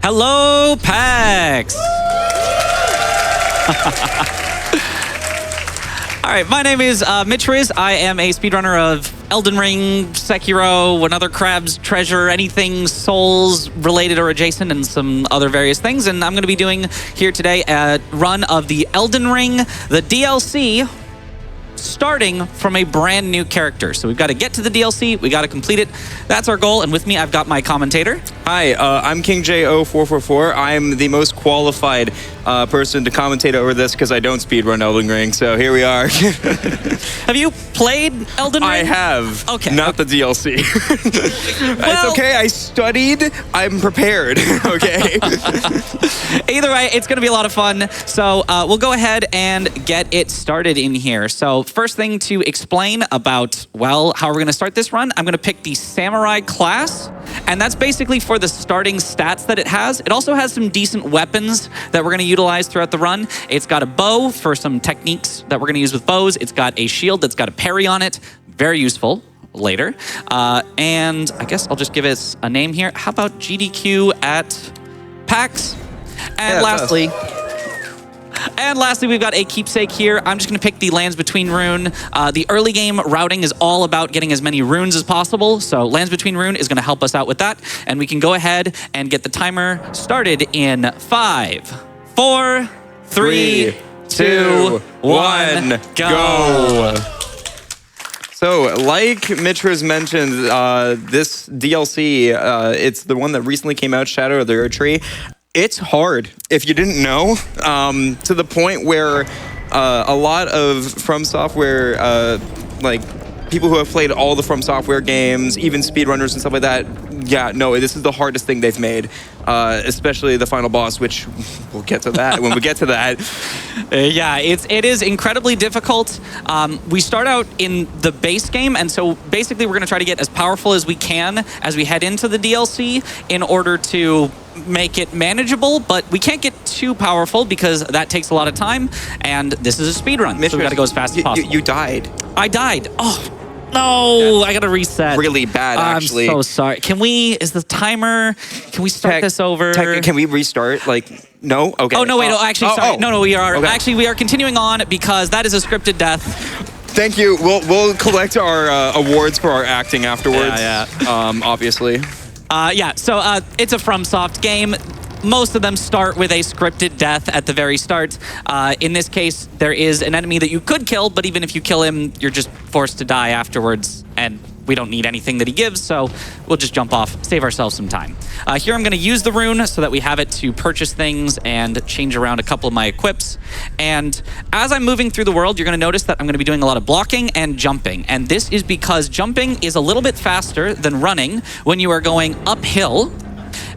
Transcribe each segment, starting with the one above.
Hello, PAX! All right, my name is Mitchriz. I am a speedrunner of Elden Ring, Sekiro, another Crab's Treasure, anything Souls related or adjacent, and some other various things. And I'm going to be doing here today a run of the Elden Ring, the DLC, starting from a brand new character. So we've got to get to the DLC, we got to complete it. That's our goal. And with me, I've got my commentator. Hi, I'm KingJ0444. I'm the most qualified person to commentate over this because I don't speedrun Elden Ring, so here we are. Have you played Elden Ring? I have. Okay. Not the DLC. Well, it's okay, I studied, I'm prepared, okay? Either way, it's going to be a lot of fun. So we'll go ahead and get it started in here. So first thing to explain about, well, how we're going to start this run, I'm going to pick the Samurai class. And that's basically for the starting stats that it has. It also has some decent weapons that we're going to utilize throughout the run. It's got a bow for some techniques that we're going to use with bows. It's got a shield that's got a parry on it. Very useful later. And I guess I'll just give it a name here. How about GDQ at PAX? And lastly, we've got a keepsake here. I'm just going to pick the Lands Between rune. The early game routing is all about getting as many runes as possible. So Lands Between rune is going to help us out with that. And we can go ahead and get the timer started in 5, 4, 3, 2, 1, go. So, like Mitchriz mentioned, this DLC, it's the one that recently came out, Shadow of the Earth Tree. It's hard, if you didn't know, to the point where a lot of From Software, like people who have played all the From Software games, even speedrunners and stuff like that, yeah, no, this is the hardest thing they've made, especially the final boss, which we'll get to that when we get to that. Yeah, it is incredibly difficult. We start out in the base game, and so basically we're going to try to get as powerful as we can as we head into the DLC in order to make it manageable, but we can't get too powerful because that takes a lot of time, and this is a speed run, so we got to go as fast as possible. You died. I died. Oh, no, I got to reset. Really bad, actually. I'm so sorry. Can we start this over? Can we restart? Like, no? Okay. Oh, no, wait, no, actually, sorry. No, we are, okay. Actually, we are continuing on because that is a scripted death. Thank you. We'll collect our awards for our acting afterwards. Yeah. Obviously. Yeah, so it's a FromSoft game. Most of them start with a scripted death at the very start. In this case, there is an enemy that you could kill, but even if you kill him, you're just forced to die afterwards, and we don't need anything that he gives, so we'll just jump off, save ourselves some time. Here I'm going to use the rune so that we have it to purchase things and change around a couple of my equips. And as I'm moving through the world, you're going to notice that I'm going to be doing a lot of blocking and jumping. And this is because jumping is a little bit faster than running when you are going uphill.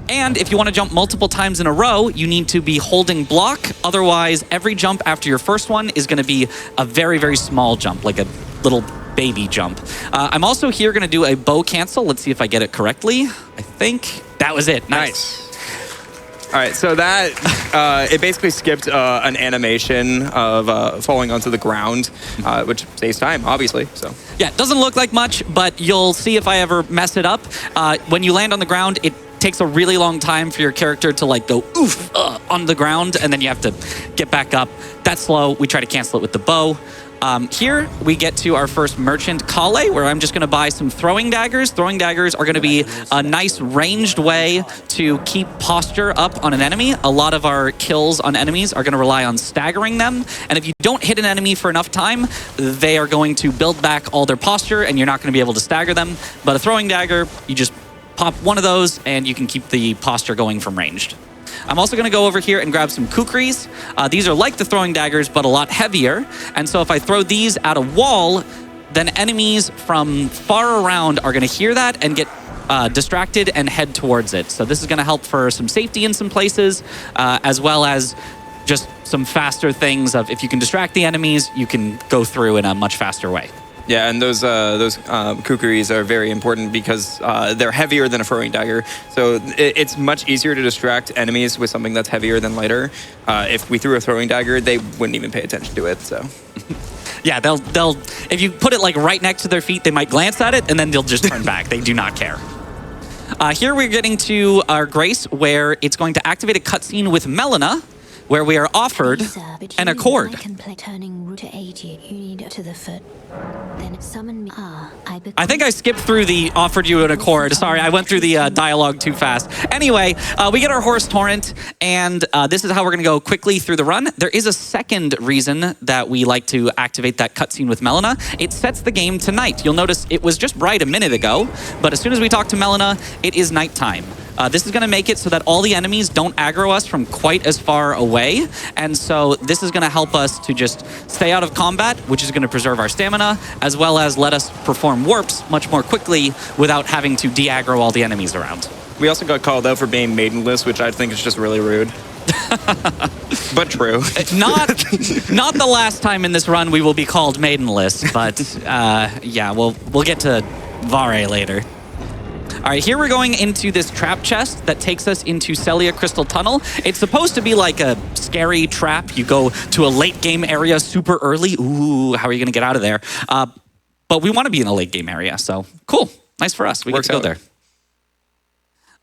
And if you want to jump multiple times in a row, you need to be holding block. Otherwise, every jump after your first one is going to be a very, very small jump, like a little baby jump. I'm also here going to do a bow cancel. Let's see if I get it correctly. I think that was it. Nice. All right, so that, it basically skipped an animation of falling onto the ground, which saves time, obviously, so. Yeah, it doesn't look like much, but you'll see if I ever mess it up. When you land on the ground, it takes a really long time for your character to like go oof on the ground, and then you have to get back up. That's slow. We try to cancel it with the bow. Here we get to our first merchant, Kale, where I'm just going to buy some throwing daggers. Throwing daggers are going to be a nice ranged way to keep posture up on an enemy. A lot of our kills on enemies are going to rely on staggering them. And if you don't hit an enemy for enough time, they are going to build back all their posture, and you're not going to be able to stagger them. But a throwing dagger, you just pop one of those, and you can keep the posture going from ranged. I'm also going to go over here and grab some kukris. These are like the throwing daggers, but a lot heavier. And so if I throw these at a wall, then enemies from far around are going to hear that and get distracted and head towards it. So this is going to help for some safety in some places, as well as just some faster things of if you can distract the enemies, you can go through in a much faster way. Yeah, and those kukris are very important because they're heavier than a throwing dagger. So it's much easier to distract enemies with something that's heavier than lighter. If we threw a throwing dagger, they wouldn't even pay attention to it, so. Yeah, they'll if you put it like right next to their feet, they might glance at it and then they'll just turn back. They do not care. Here we're getting to our grace, where it's going to activate a cutscene with Melina, where we are offered an accord. Turning route to 80, you need to the foot. Then summon me. I think I skipped through the offered you an accord. Sorry, I went through the dialogue too fast. Anyway, we get our horse Torrent, and this is how we're going to go quickly through the run. There is a second reason that we like to activate that cutscene with Melina. It sets the game to night. You'll notice it was just bright a minute ago, but as soon as we talk to Melina, it is nighttime. This is going to make it so that all the enemies don't aggro us from quite as far away. And so this is going to help us to just stay out of combat, which is going to preserve our stamina, as well as let us perform warps much more quickly without having to de-aggro all the enemies around. We also got called out for being maidenless, which I think is just really rude. But true. Not the last time in this run we will be called maidenless, but yeah, we'll get to Vare later. All right, here we're going into this trap chest that takes us into Celia Crystal Tunnel. It's supposed to be like a scary trap. You go to a late game area super early. Ooh, how are you going to get out of there? But we want to be in a late game area, so cool. Nice for us. We get to go there.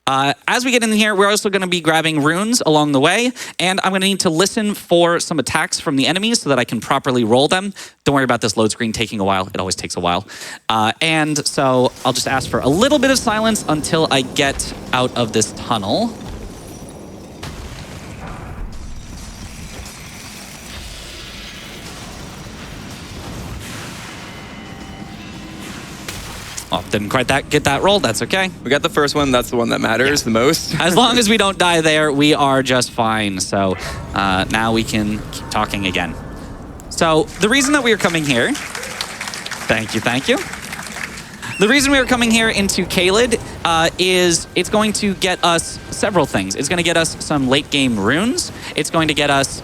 As we get in here, we're also going to be grabbing runes along the way, and I'm going to need to listen for some attacks from the enemies so that I can properly roll them. Don't worry about this load screen taking a while. It always takes a while. And so I'll just ask for a little bit of silence until I get out of this tunnel. Oh, didn't quite get that roll. That's okay. We got the first one. That's the one that matters the most. As long as we don't die there, we are just fine. So now we can keep talking again. So the reason that we are coming here... Thank you. The reason we are coming here into Caelid is it's going to get us several things. It's going to get us some late game runes. It's going to get us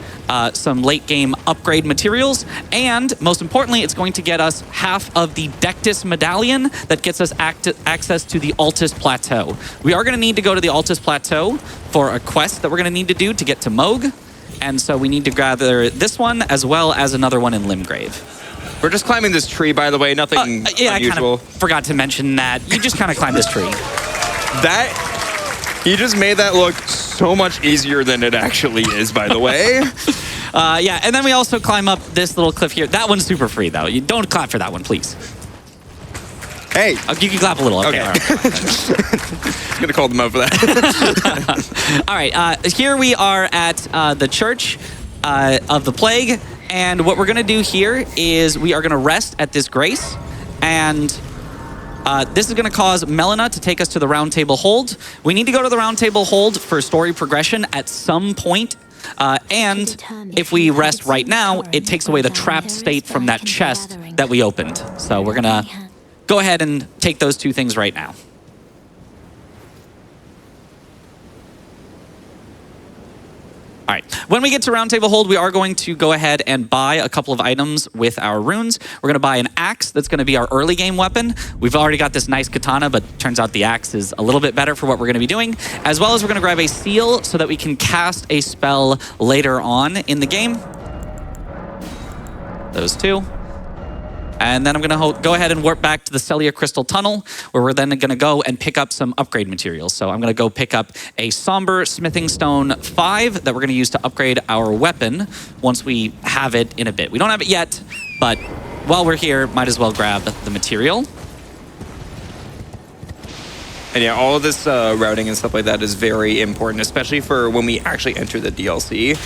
some late game upgrade materials. And most importantly, it's going to get us half of the Dectus medallion that gets us access to the Altus Plateau. We are going to need to go to the Altus Plateau for a quest that we're going to need to do to get to Moog. And so we need to gather this one as well as another one in Limgrave. We're just climbing this tree, by the way. Nothing yeah, unusual. I kind of forgot to mention that. You just kind of climb this tree. He just made that look so much easier than it actually is, by the way. Yeah, and then we also climb up this little cliff here. That one's super free, though. You don't clap for that one, please. Hey. You can clap a little. Okay. All right. I'm going to call them out for that. All right. Here we are at the Church of the Plague. And what we're going to do here is we are going to rest at this grace. And this is going to cause Melina to take us to the Round Table Hold. We need to go to the Round Table Hold for story progression at some point. And if we rest right now, it takes away the trapped state from that chest that we opened. So we're going to go ahead and take those two things right now. All right, when we get to Round Table Hold, we are going to go ahead and buy a couple of items with our runes. We're going to buy an axe that's going to be our early game weapon. We've already got this nice katana, but turns out the axe is a little bit better for what we're going to be doing. As well as we're going to grab a seal so that we can cast a spell later on in the game. Those two. And then I'm going to go ahead and warp back to the Celia Crystal Tunnel, where we're then going to go and pick up some upgrade materials. So I'm going to go pick up a Somber Smithing Stone 5 that we're going to use to upgrade our weapon once we have it in a bit. We don't have it yet, but while we're here, might as well grab the material. And yeah, all of this routing and stuff like that is very important, especially for when we actually enter the DLC.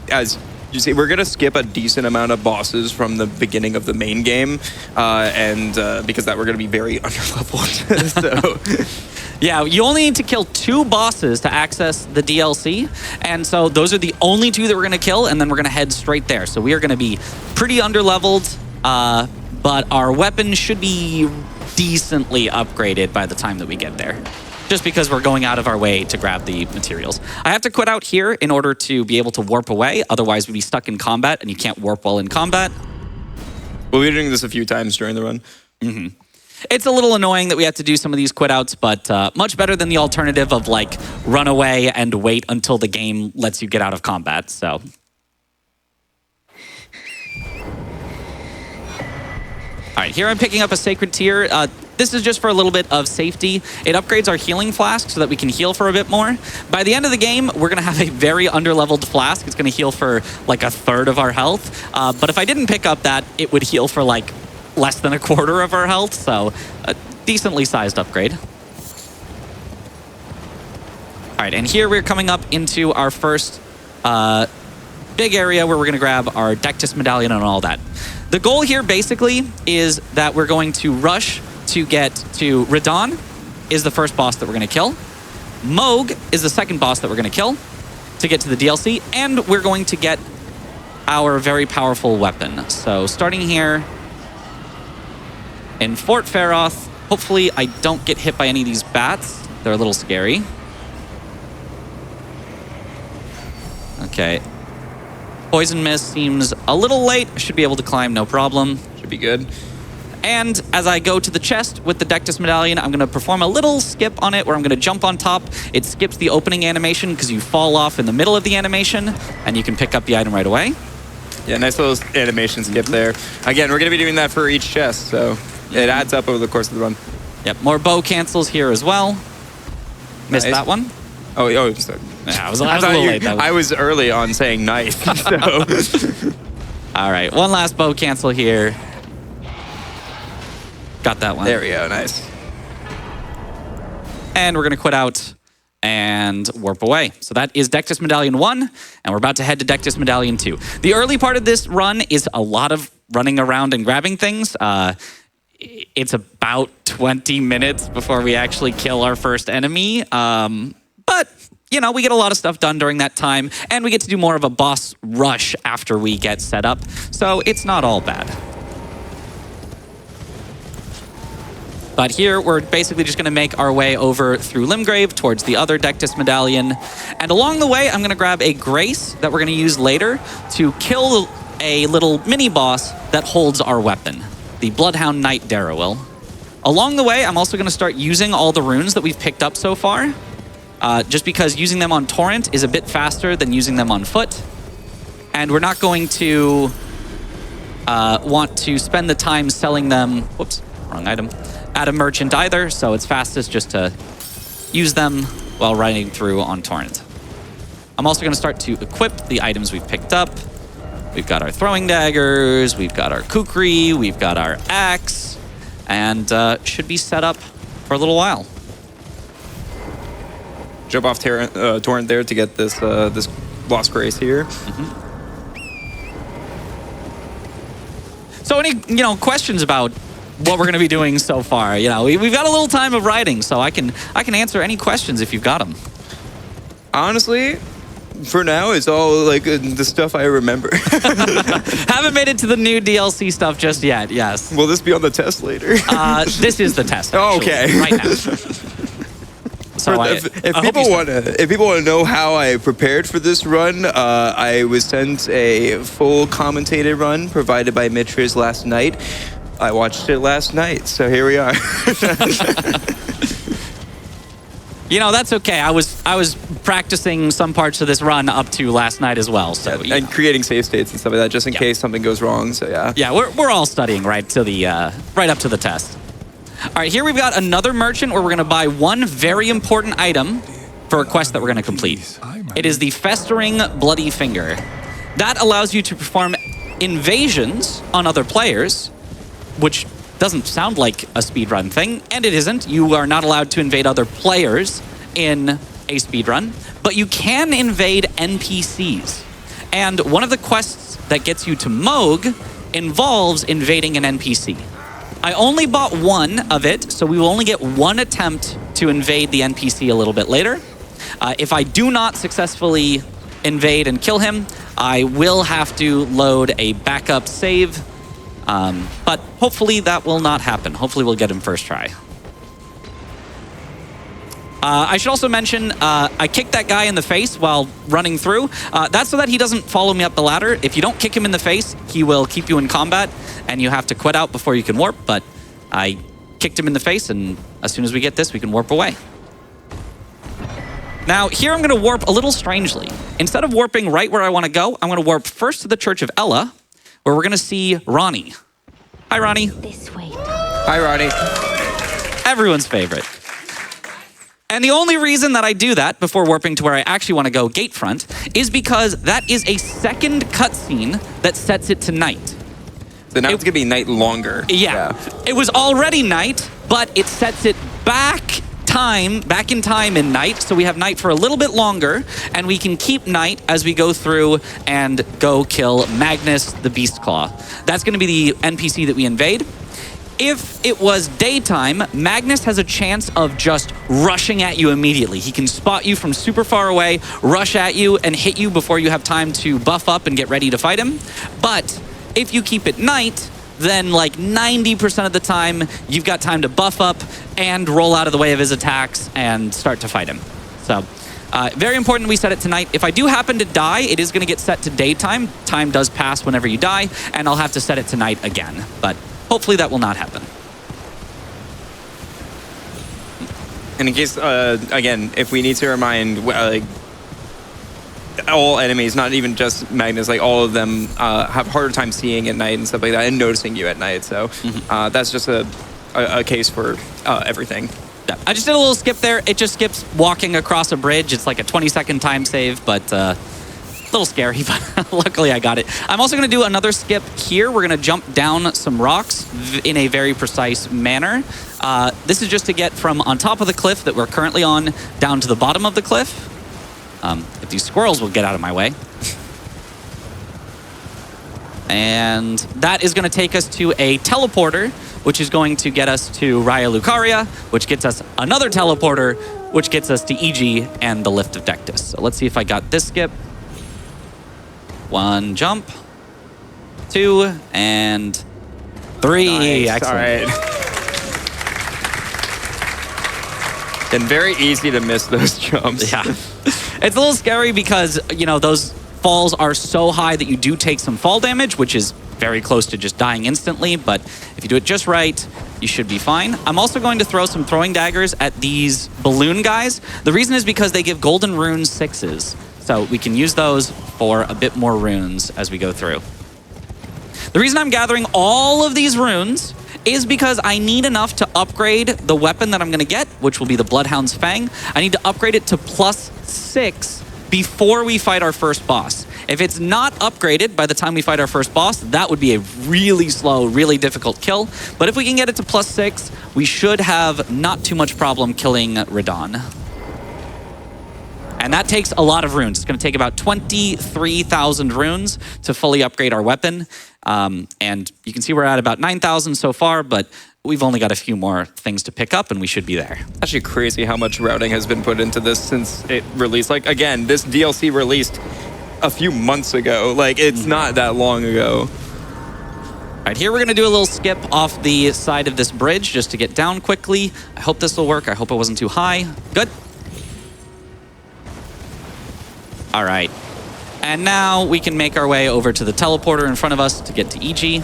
As you see, we're going to skip a decent amount of bosses from the beginning of the main game, and because that we're going to be very underleveled. So. Yeah, you only need to kill 2 bosses to access the DLC, and so those are the only 2 that we're going to kill, and then we're going to head straight there. So we are going to be pretty underleveled, but our weapon should be decently upgraded by the time that we get there, just because we're going out of our way to grab the materials. I have to quit out here in order to be able to warp away. Otherwise, we'd be stuck in combat, and you can't warp while in combat. We'll be doing this a few times during the run. Mm-hmm. It's a little annoying that we have to do some of these quit outs, but much better than the alternative of, like, run away and wait until the game lets you get out of combat, so... All right, here I'm picking up a Sacred Tear. This is just for a little bit of safety. It upgrades our healing flask so that we can heal for a bit more. By the end of the game, we're going to have a very underleveled flask. It's going to heal for like a third of our health. But if I didn't pick up that, it would heal for like less than a quarter of our health. So a decently sized upgrade. All right, and here we're coming up into our first big area where we're going to grab our Dectus Medallion and all that. The goal here basically is that we're going to rush to get to Radon is the first boss that we're going to kill. Moog is the second boss that we're going to kill to get to the DLC. And we're going to get our very powerful weapon. So starting here in Fort Feroth, hopefully I don't get hit by any of these bats. They're a little scary. Okay. Poison Mist seems a little late. I should be able to climb, no problem. Should be good. And as I go to the chest with the Dectus Medallion, I'm going to perform a little skip on it where I'm going to jump on top. It skips the opening animation because you fall off in the middle of the animation, and you can pick up the item right away. Yeah, nice little animation skip there. Again, we're going to be doing that for each chest, so it adds up over the course of the run. Yep, more bow cancels here as well. Missed that one. Oh, sorry. Yeah, I was a little late. I was early on saying nice. So. All right, one last bow cancel here. Got that one. There we go, nice. And we're going to quit out and warp away. So that is Dectus Medallion 1, and we're about to head to Dectus Medallion 2. The early part of this run is a lot of running around and grabbing things. It's about 20 minutes before we actually kill our first enemy. But, you know, we get a lot of stuff done during that time, and we get to do more of a boss rush after we get set up. So it's not all bad. But here, we're basically just going to make our way over through Limgrave towards the other Dectus Medallion. And along the way, I'm going to grab a Grace that we're going to use later to kill a little mini-boss that holds our weapon, the Bloodhound Knight Darrowil. Along the way, I'm also going to start using all the runes that we've picked up so far, just because using them on Torrent is a bit faster than using them on foot. And we're not going to want to spend the time selling them... Whoops, wrong item. At a merchant either, so it's fastest just to use them while riding through on Torrent. I'm also going to start to equip the items we've picked up. We've got our throwing daggers, we've got our kukri, we've got our axe, and should be set up for a little while. Jump off Torrent there to get this this Lost Grace here. Mm-hmm. So any questions about what we're going to be doing so far? We've got a little time of riding, so I can answer any questions if you've got them. Honestly, for now, it's all like the stuff I remember. Haven't made it to the new DLC stuff just yet. Yes. Will this be on the test later? This is the test. Oh, actually, okay. Right now. So if people want to know how I prepared for this run, I was sent a full commentated run provided by Mitchriz last night. I watched it last night, so here we are. That's okay. I was practicing some parts of this run up to last night as well. So and creating save states and stuff like that, just in case something goes wrong. So yeah. Yeah, we're all studying right up to the test. All right, here we've got another merchant where we're going to buy one very important item for a quest that we're going to complete. It is the Festering Bloody Finger. That allows you to perform invasions on other players, which doesn't sound like a speedrun thing, and it isn't. You are not allowed to invade other players in a speedrun, but you can invade NPCs. And one of the quests that gets you to Moog involves invading an NPC. I only bought one of it, so we will only get one attempt to invade the NPC a little bit later. If I do not successfully invade and kill him, I will have to load a backup save. But hopefully that will not happen. Hopefully we'll get him first try. I should also mention, I kicked that guy in the face while running through. That's so that he doesn't follow me up the ladder. If you don't kick him in the face, he will keep you in combat, and you have to quit out before you can warp. But I kicked him in the face, and as soon as we get this, we can warp away. Now, here I'm going to warp a little strangely. Instead of warping right where I want to go, I'm going to warp first to the Church of Ella, where we're going to see Ronnie. Hi, Ronnie. This way. Hi, Ronnie. Everyone's favorite. And the only reason that I do that before warping to where I actually want to go gate front is because that is a second cutscene that sets it to night. So now it's gonna be night longer. Yeah. It was already night, but it sets it back in time in night, so we have night for a little bit longer, and we can keep night as we go through and go kill Magnus the Beastclaw. That's gonna be the NPC that we invade. If it was daytime, Magnus has a chance of just rushing at you immediately. He can spot you from super far away, rush at you, and hit you before you have time to buff up and get ready to fight him. But if you keep it night, then like 90% of the time, you've got time to buff up and roll out of the way of his attacks and start to fight him. So, very important we set it to night. If I do happen to die, it is gonna get set to daytime. Time does pass whenever you die, and I'll have to set it to night again. But hopefully that will not happen. And in case, again, if we need to remind, all enemies, not even just Magnus, like all of them have harder time seeing at night and stuff like that, and noticing you at night. So that's just a case for everything. Yeah. I just did a little skip there. It just skips walking across a bridge. It's like a 20-second time save, but a little scary, but luckily I got it. I'm also going to do another skip here. We're going to jump down some rocks in a very precise manner. This is just to get from on top of the cliff that we're currently on down to the bottom of the cliff. If these squirrels will get out of my way. And that is going to take us to a teleporter, which is going to get us to Raya Lucaria, which gets us another teleporter, which gets us to EG and the Lift of Dectus. So let's see if I got this skip. 1 jump, 2, and 3. Nice. Excellent. All right. And very easy to miss those jumps. Yeah. It's a little scary because, you know, those falls are so high that you do take some fall damage, which is very close to just dying instantly. But if you do it just right, you should be fine. I'm also going to throw some throwing daggers at these balloon guys. The reason is because they give golden runes 6s. So we can use those for a bit more runes as we go through. The reason I'm gathering all of these runes is because I need enough to upgrade the weapon that I'm going to get, which will be the Bloodhound's Fang. I need to upgrade it to +6 before we fight our first boss. If it's not upgraded by the time we fight our first boss, that would be a really slow, really difficult kill. But if we can get it to +6, we should have not too much problem killing Radon. And that takes a lot of runes. It's going to take about 23,000 runes to fully upgrade our weapon. And you can see we're at about 9,000 so far, but we've only got a few more things to pick up and we should be there. Actually crazy how much routing has been put into this since it released. Like, again, this DLC released a few months ago. Like, it's not that long ago. All right, here we're going to do a little skip off the side of this bridge just to get down quickly. I hope this will work. I hope it wasn't too high. Good. All right. And now we can make our way over to the teleporter in front of us to get to EG.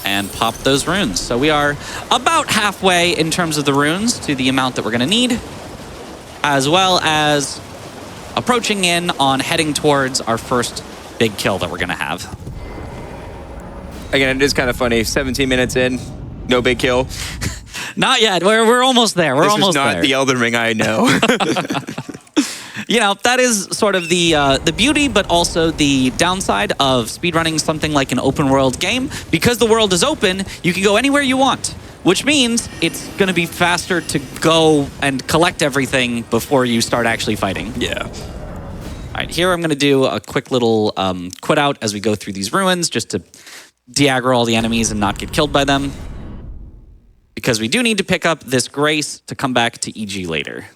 And pop those runes. So we are about halfway in terms of the runes to the amount that we're going to need, as well as approaching in on heading towards our first big kill that we're going to have. Again, it is kind of funny. 17 minutes in, no big kill. Not yet. We're almost there. We're almost there. This is not the Elden Ring I know. You know, that is sort of the beauty, but also the downside of speedrunning something like an open world game. Because the world is open, you can go anywhere you want, which means it's going to be faster to go and collect everything before you start actually fighting. Yeah. All right, here I'm going to do a quick little quit out as we go through these ruins, just to de-aggro all the enemies and not get killed by them. Because we do need to pick up this Grace to come back to EG later.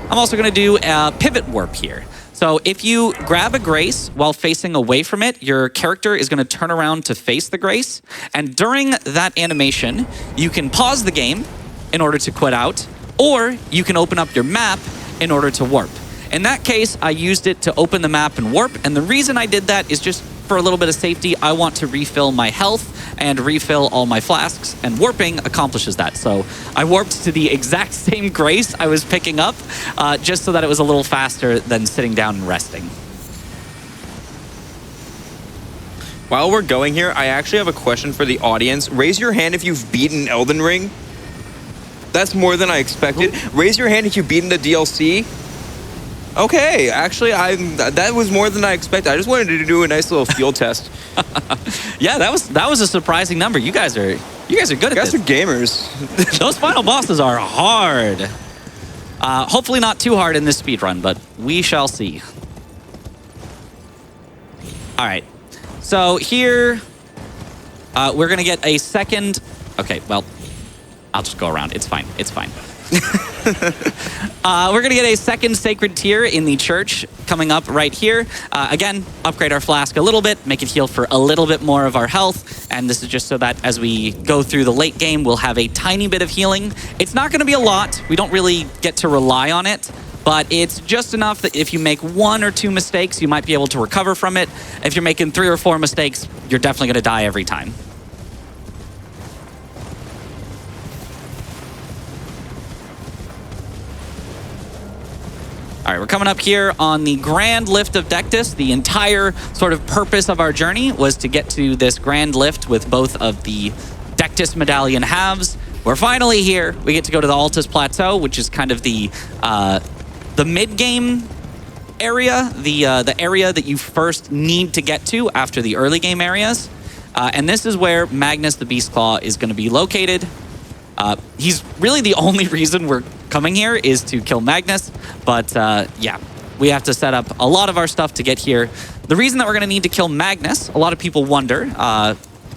I'm also going to do a pivot warp here. So if you grab a Grace while facing away from it, your character is going to turn around to face the Grace. And during that animation, you can pause the game in order to quit out, or you can open up your map in order to warp. In that case, I used it to open the map and warp. And the reason I did that is just for a little bit of safety. I want to refill my health and refill all my flasks, and warping accomplishes that. So I warped to the exact same Grace I was picking up, just so that it was a little faster than sitting down and resting. While we're going here, I actually have a question for the audience. Raise your hand if you've beaten Elden Ring. That's more than I expected. Raise your hand if you've beaten the DLC. Okay, actually, that was more than I expected. I just wanted to do a nice little field test. Yeah, that was a surprising number. You guys are good at You guys this. are gamers. Those final bosses are hard. Hopefully not too hard in this speed run, but we shall see. All right. So here, we're going to get a second... Okay, well, I'll just go around. It's fine. It's fine. We're going to get a second sacred tier in the church coming up right here. Again, upgrade our flask a little bit, make it heal for a little bit more of our health. And this is just so that as we go through the late game, we'll have a tiny bit of healing. It's not going to be a lot. We don't really get to rely on it. But it's just enough that if you make 1 or 2 mistakes, you might be able to recover from it. If you're making 3 or 4 mistakes, you're definitely going to die every time. All right, we're coming up here on the Grand Lift of Dectus. The entire sort of purpose of our journey was to get to this Grand Lift with both of the Dectus medallion halves. We're finally here. We get to go to the Altus Plateau, which is kind of the mid-game area, the area that you first need to get to after the early game areas. And this is where Magnus the Beastclaw is going to be located. He's really the only reason we're coming here is to kill Magnus. But yeah, we have to set up a lot of our stuff to get here. The reason that we're going to need to kill Magnus, a lot of people wonder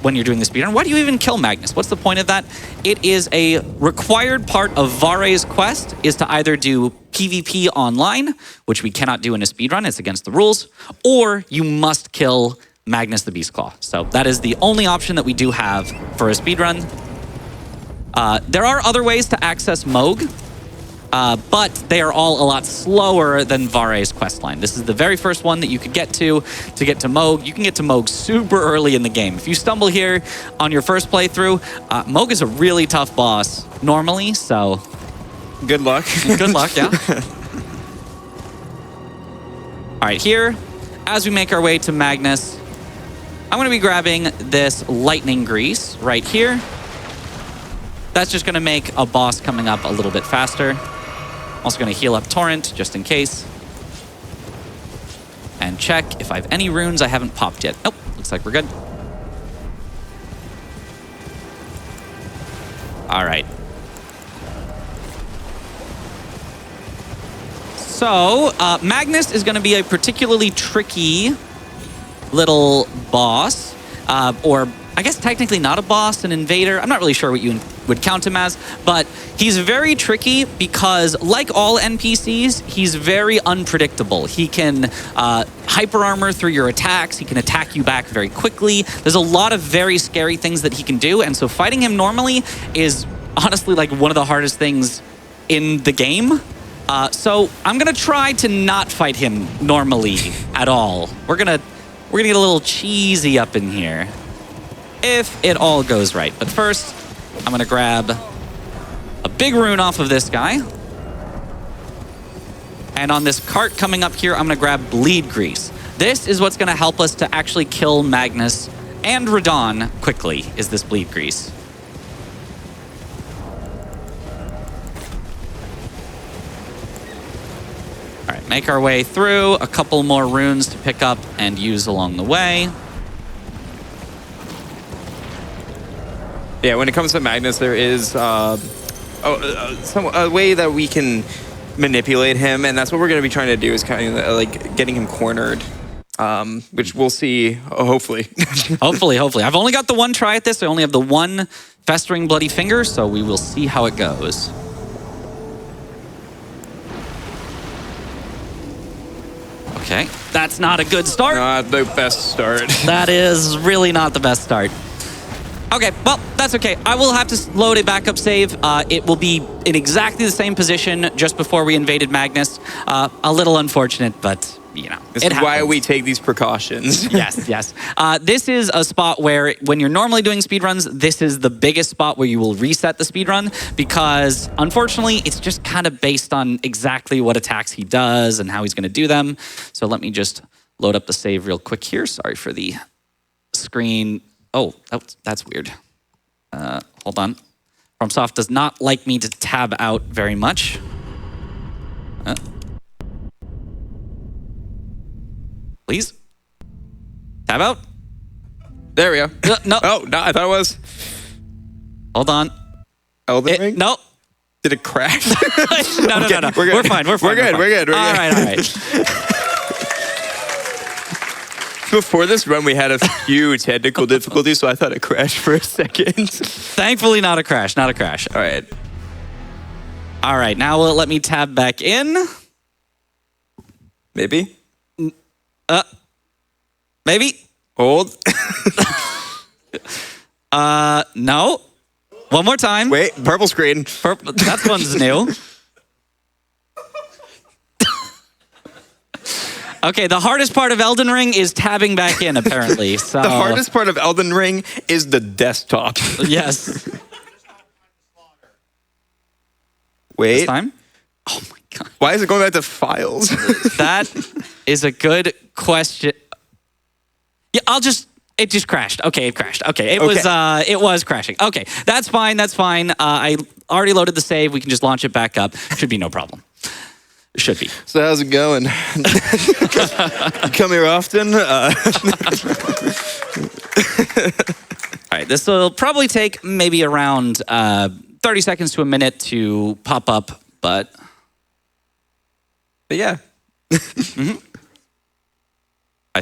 when you're doing the speedrun, why do you even kill Magnus? What's the point of that? It is a required part of Vare's quest is to either do PvP online, which we cannot do in a speedrun, it's against the rules, or you must kill Magnus the Beastclaw. So that is the only option that we do have for a speedrun. There are other ways to access Moog, but they are all a lot slower than Vare's questline. This is the very first one that you could get to Moog. You can get to Moog super early in the game. If you stumble here on your first playthrough, Moog is a really tough boss normally, so... Good luck. Good luck, yeah. All right, here, as we make our way to Magnus, I'm going to be grabbing this lightning grease right here. That's just going to make a boss coming up a little bit faster. I'm also going to heal up Torrent, just in case. And check if I have any runes I haven't popped yet. Nope, looks like we're good. All right. So, Magnus is going to be a particularly tricky little boss, or I guess technically not a boss, an invader. I'm not really sure what you would count him as, but he's very tricky because, like all NPCs, he's very unpredictable. He can hyper armor through your attacks. He can attack you back very quickly. There's a lot of very scary things that he can do, and so fighting him normally is honestly like one of the hardest things in the game. So I'm gonna try to not fight him normally at all. We're gonna get a little cheesy up in here, if it all goes right. But first, I'm gonna grab a big rune off of this guy. And on this cart coming up here, I'm gonna grab bleed grease. This is what's gonna help us to actually kill Magnus and Radon quickly, is this bleed grease. All right, make our way through. A couple more runes to pick up and use along the way. Yeah, when it comes to Magnus, there is a way that we can manipulate him, and that's what we're going to be trying to do, is kind of like getting him cornered, which we'll see, hopefully. Hopefully. I've only got the one try at this. I only have the one festering bloody finger, so we will see how it goes. Okay, that's not a good start. Not the best start. That is really not the best start. Okay, well, that's okay. I will have to load a backup save. It will be in exactly the same position just before we invaded Magnus. A little unfortunate, but, you know, This is why we take these precautions. Yes. This is a spot where, when you're normally doing speedruns, this is the biggest spot where you will reset the speedrun, because, unfortunately, it's just kind of based on exactly what attacks he does and how he's going to do them. So let me just load up the save real quick here. Sorry for the screen. Oh, that's weird. Hold on. FromSoft does not like me to tab out very much. Please? Tab out? There we go. No. Oh, no, I thought it was Hold on. Elden Ring. No. Did it crash? No. We're good. We're fine. We're good. All right. Before this run, we had a few technical difficulties, so I thought it crashed for a second. Thankfully, not a crash. Not a crash. All right. All right. Now will it let me tab back in? Maybe. Maybe. Hold. No. One more time. Wait. Purple screen. That one's new. Okay, the hardest part of Elden Ring is tabbing back in, apparently. So The hardest part of Elden Ring is the desktop. Yes. Wait. This time? Oh my god. Why is it going back to files? That is a good question. Yeah, it just crashed. Okay, it crashed. Okay, it was crashing. Okay, that's fine. I already loaded the save. We can just launch it back up. Should be no problem. Should be. So how's it going? Come here often? All right, this will probably take maybe around 30 seconds to a minute to pop up, but yeah.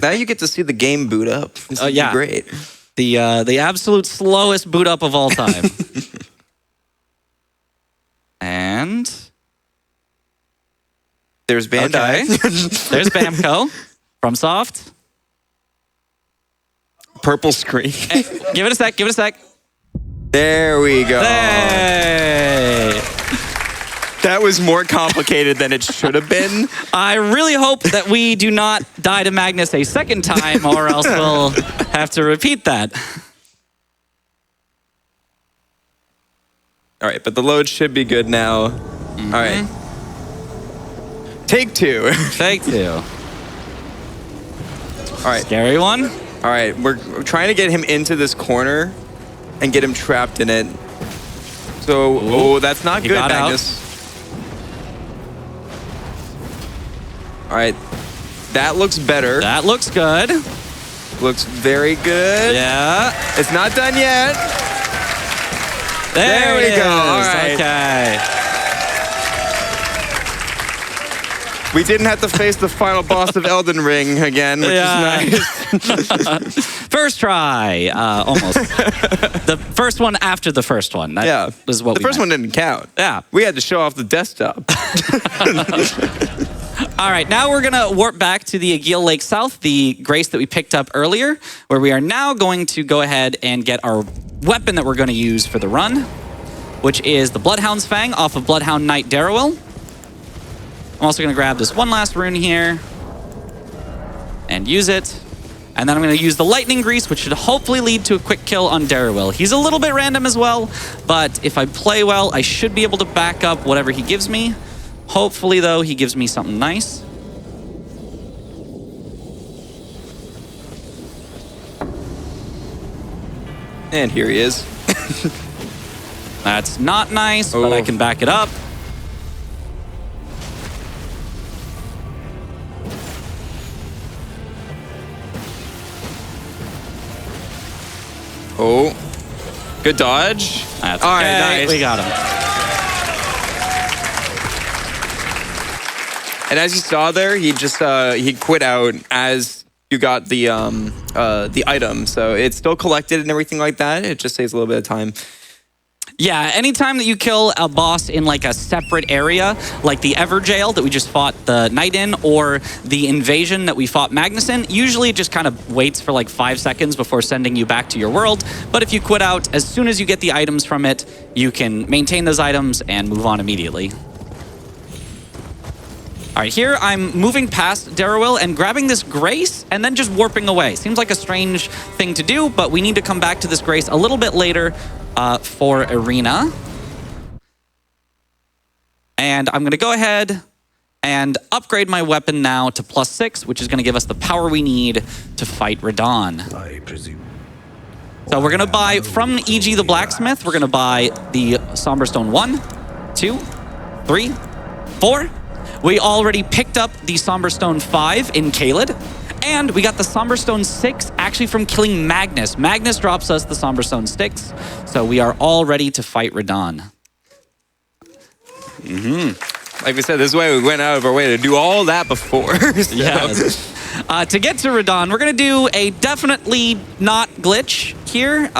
Now you get to see the game boot up. This is yeah. great. The absolute slowest boot up of all time. And there's Bandai. okay. There's Bamco, FromSoft. Purple screen. Hey, give it a sec. There we go. Hey. That was more complicated than it should have been. I really hope that we do not die to Magnus a second time, or else we'll have to repeat that. All right, but the load should be good now. All right. Take two. Take two. All right. Scary one. All right, we're trying to get him into this corner and get him trapped in it. So, oh, that's not good, got Magnus. All right, that looks better. That looks good. Looks very good. Yeah. It's not done yet. There we it go. is. All right. Okay. We didn't have to face the final boss of Elden Ring again, which is nice. First try, almost. The first one after the first one. That was what the first one didn't count. Yeah. We had to show off the desktop. All right, now we're gonna warp back to the Aguil Lake South, the grace that we picked up earlier, where we are now going to go ahead and get our weapon that we're gonna use for the run, which is the Bloodhound's Fang off of Bloodhound Knight Darrowil. I'm also gonna grab this one last rune here and use it. And then I'm gonna use the Lightning Grease, which should hopefully lead to a quick kill on Darrowil. He's a little bit random as well, but if I play well, I should be able to back up whatever he gives me. Hopefully, though, he gives me something nice. And here he is. That's not nice, but I can back it up. Oh, good dodge. That's all okay. right, nice. We got him. And as you saw there, he just he quit out as you got the item. So it's still collected and everything like that. It just saves a little bit of time. Yeah, anytime that you kill a boss in like a separate area, like the Ever Jail that we just fought the Knight in, or the Invasion that we fought Magnus in, usually it just kind of waits for like 5 seconds before sending you back to your world. But if you quit out, as soon as you get the items from it, you can maintain those items and move on immediately. All right, here I'm moving past Darrowil and grabbing this Grace and then just warping away. Seems like a strange thing to do, but we need to come back to this Grace a little bit later for Arena. And I'm going to go ahead and upgrade my weapon now to +6, which is going to give us the power we need to fight Radon. I presume. So we're going to buy from E.G. the Blacksmith, we're going to buy the Somberstone 1, 2, 3, 4. We already picked up the Somberstone 5 in Caelid, and we got the Somberstone 6 actually from killing Magnus. Magnus drops us the Somberstone 6, so we are all ready to fight Radon. Like we said, this is why we went out of our way to do all that before. So. Yes. To get to Radon, we're going to do a definitely not glitch here.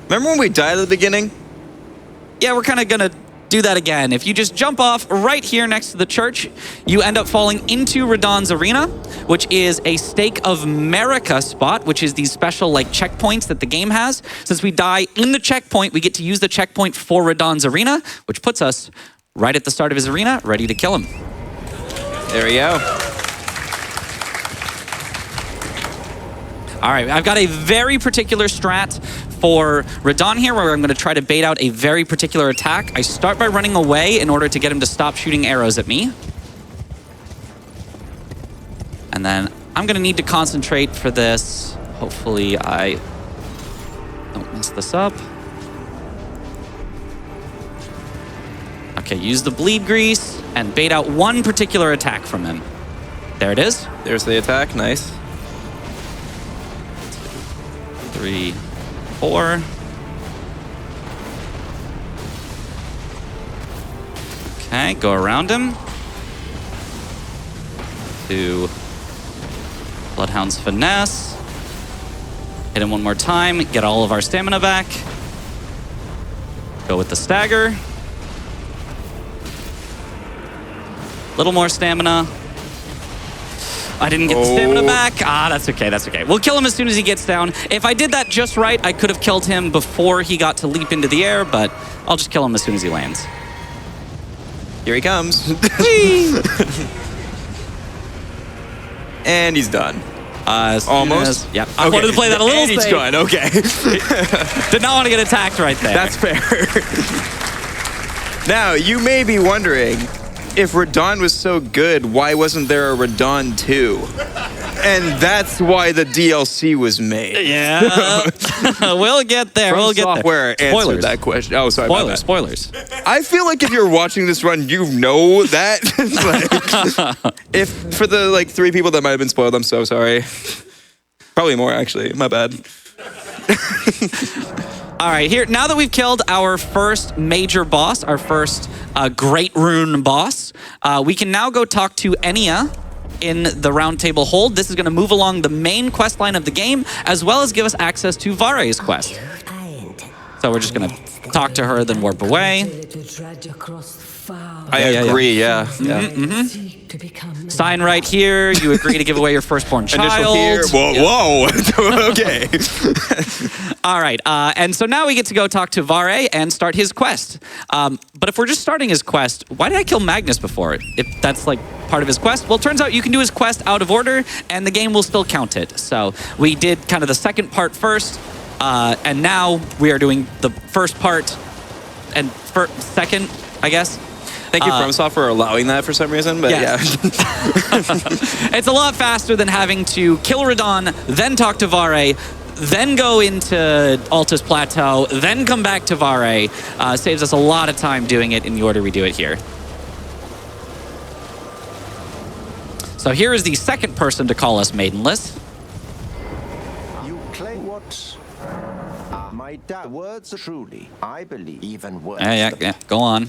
Remember when we died at the beginning? Yeah, we're kind of going to do that again. If you just jump off right here next to the church, you end up falling into Radon's arena, which is a Stake of America spot, which is these special like checkpoints that the game has. Since we die in the checkpoint, we get to use the checkpoint for Radon's arena, which puts us right at the start of his arena, ready to kill him. There we go. All right, I've got a very particular strat for Radon here where I'm going to try to bait out a very particular attack. I start by running away in order to get him to stop shooting arrows at me. And then I'm going to need to concentrate for this. Hopefully I don't mess this up. Okay, use the bleed grease and bait out one particular attack from him. There it is. There's the attack. Nice. 3, 4. Okay, go around him. 2. Bloodhound's Finesse. Hit him one more time, get all of our stamina back. Go with the stagger. Little more stamina. I didn't get the stamina back. Ah, that's okay, that's okay. We'll kill him as soon as he gets down. If I did that just right, I could have killed him before he got to leap into the air, but I'll just kill him as soon as he lands. Here he comes. And he's done. Almost. Yeah. I wanted to play that a little and he's safe. gone. Okay. Did not want to get attacked right there. That's fair. Now, you may be wondering, if Radon was so good, why wasn't there a Radon 2? And that's why the DLC was made. Yeah. We'll get there. From We'll get software there. answered that question. Oh, sorry about that. Spoilers. I feel like if you're watching this run, you know that. Like, if for the like 3 people that might have been spoiled, I'm so sorry. Probably more, actually. My bad. All right, here, now that we've killed our first major boss, our first Great Rune boss, we can now go talk to Enya in the Round Table Hold. This is going to move along the main quest line of the game, as well as give us access to Vare's quest. So we're just going to talk to her, then warp away. I agree, yeah. Sign right here. You agree to give away your firstborn child. Initial here. Whoa. Okay. All right. And so now we get to go talk to Vare and start his quest. But if we're just starting his quest, why did I kill Magnus before? If that's like part of his quest? Well, it turns out you can do his quest out of order and the game will still count it. So we did kind of the second part first. And now we are doing the first part and second, I guess. Thank you, FromSoft, for allowing that for some reason, but yeah. It's a lot faster than having to kill Radon, then talk to Vare, then go into Altus Plateau, then come back to Vare. Saves us a lot of time doing it in the order we do it here. So here is the second person to call us maidenless. You claim what? My words are truly, I believe, even words. Yeah, go on.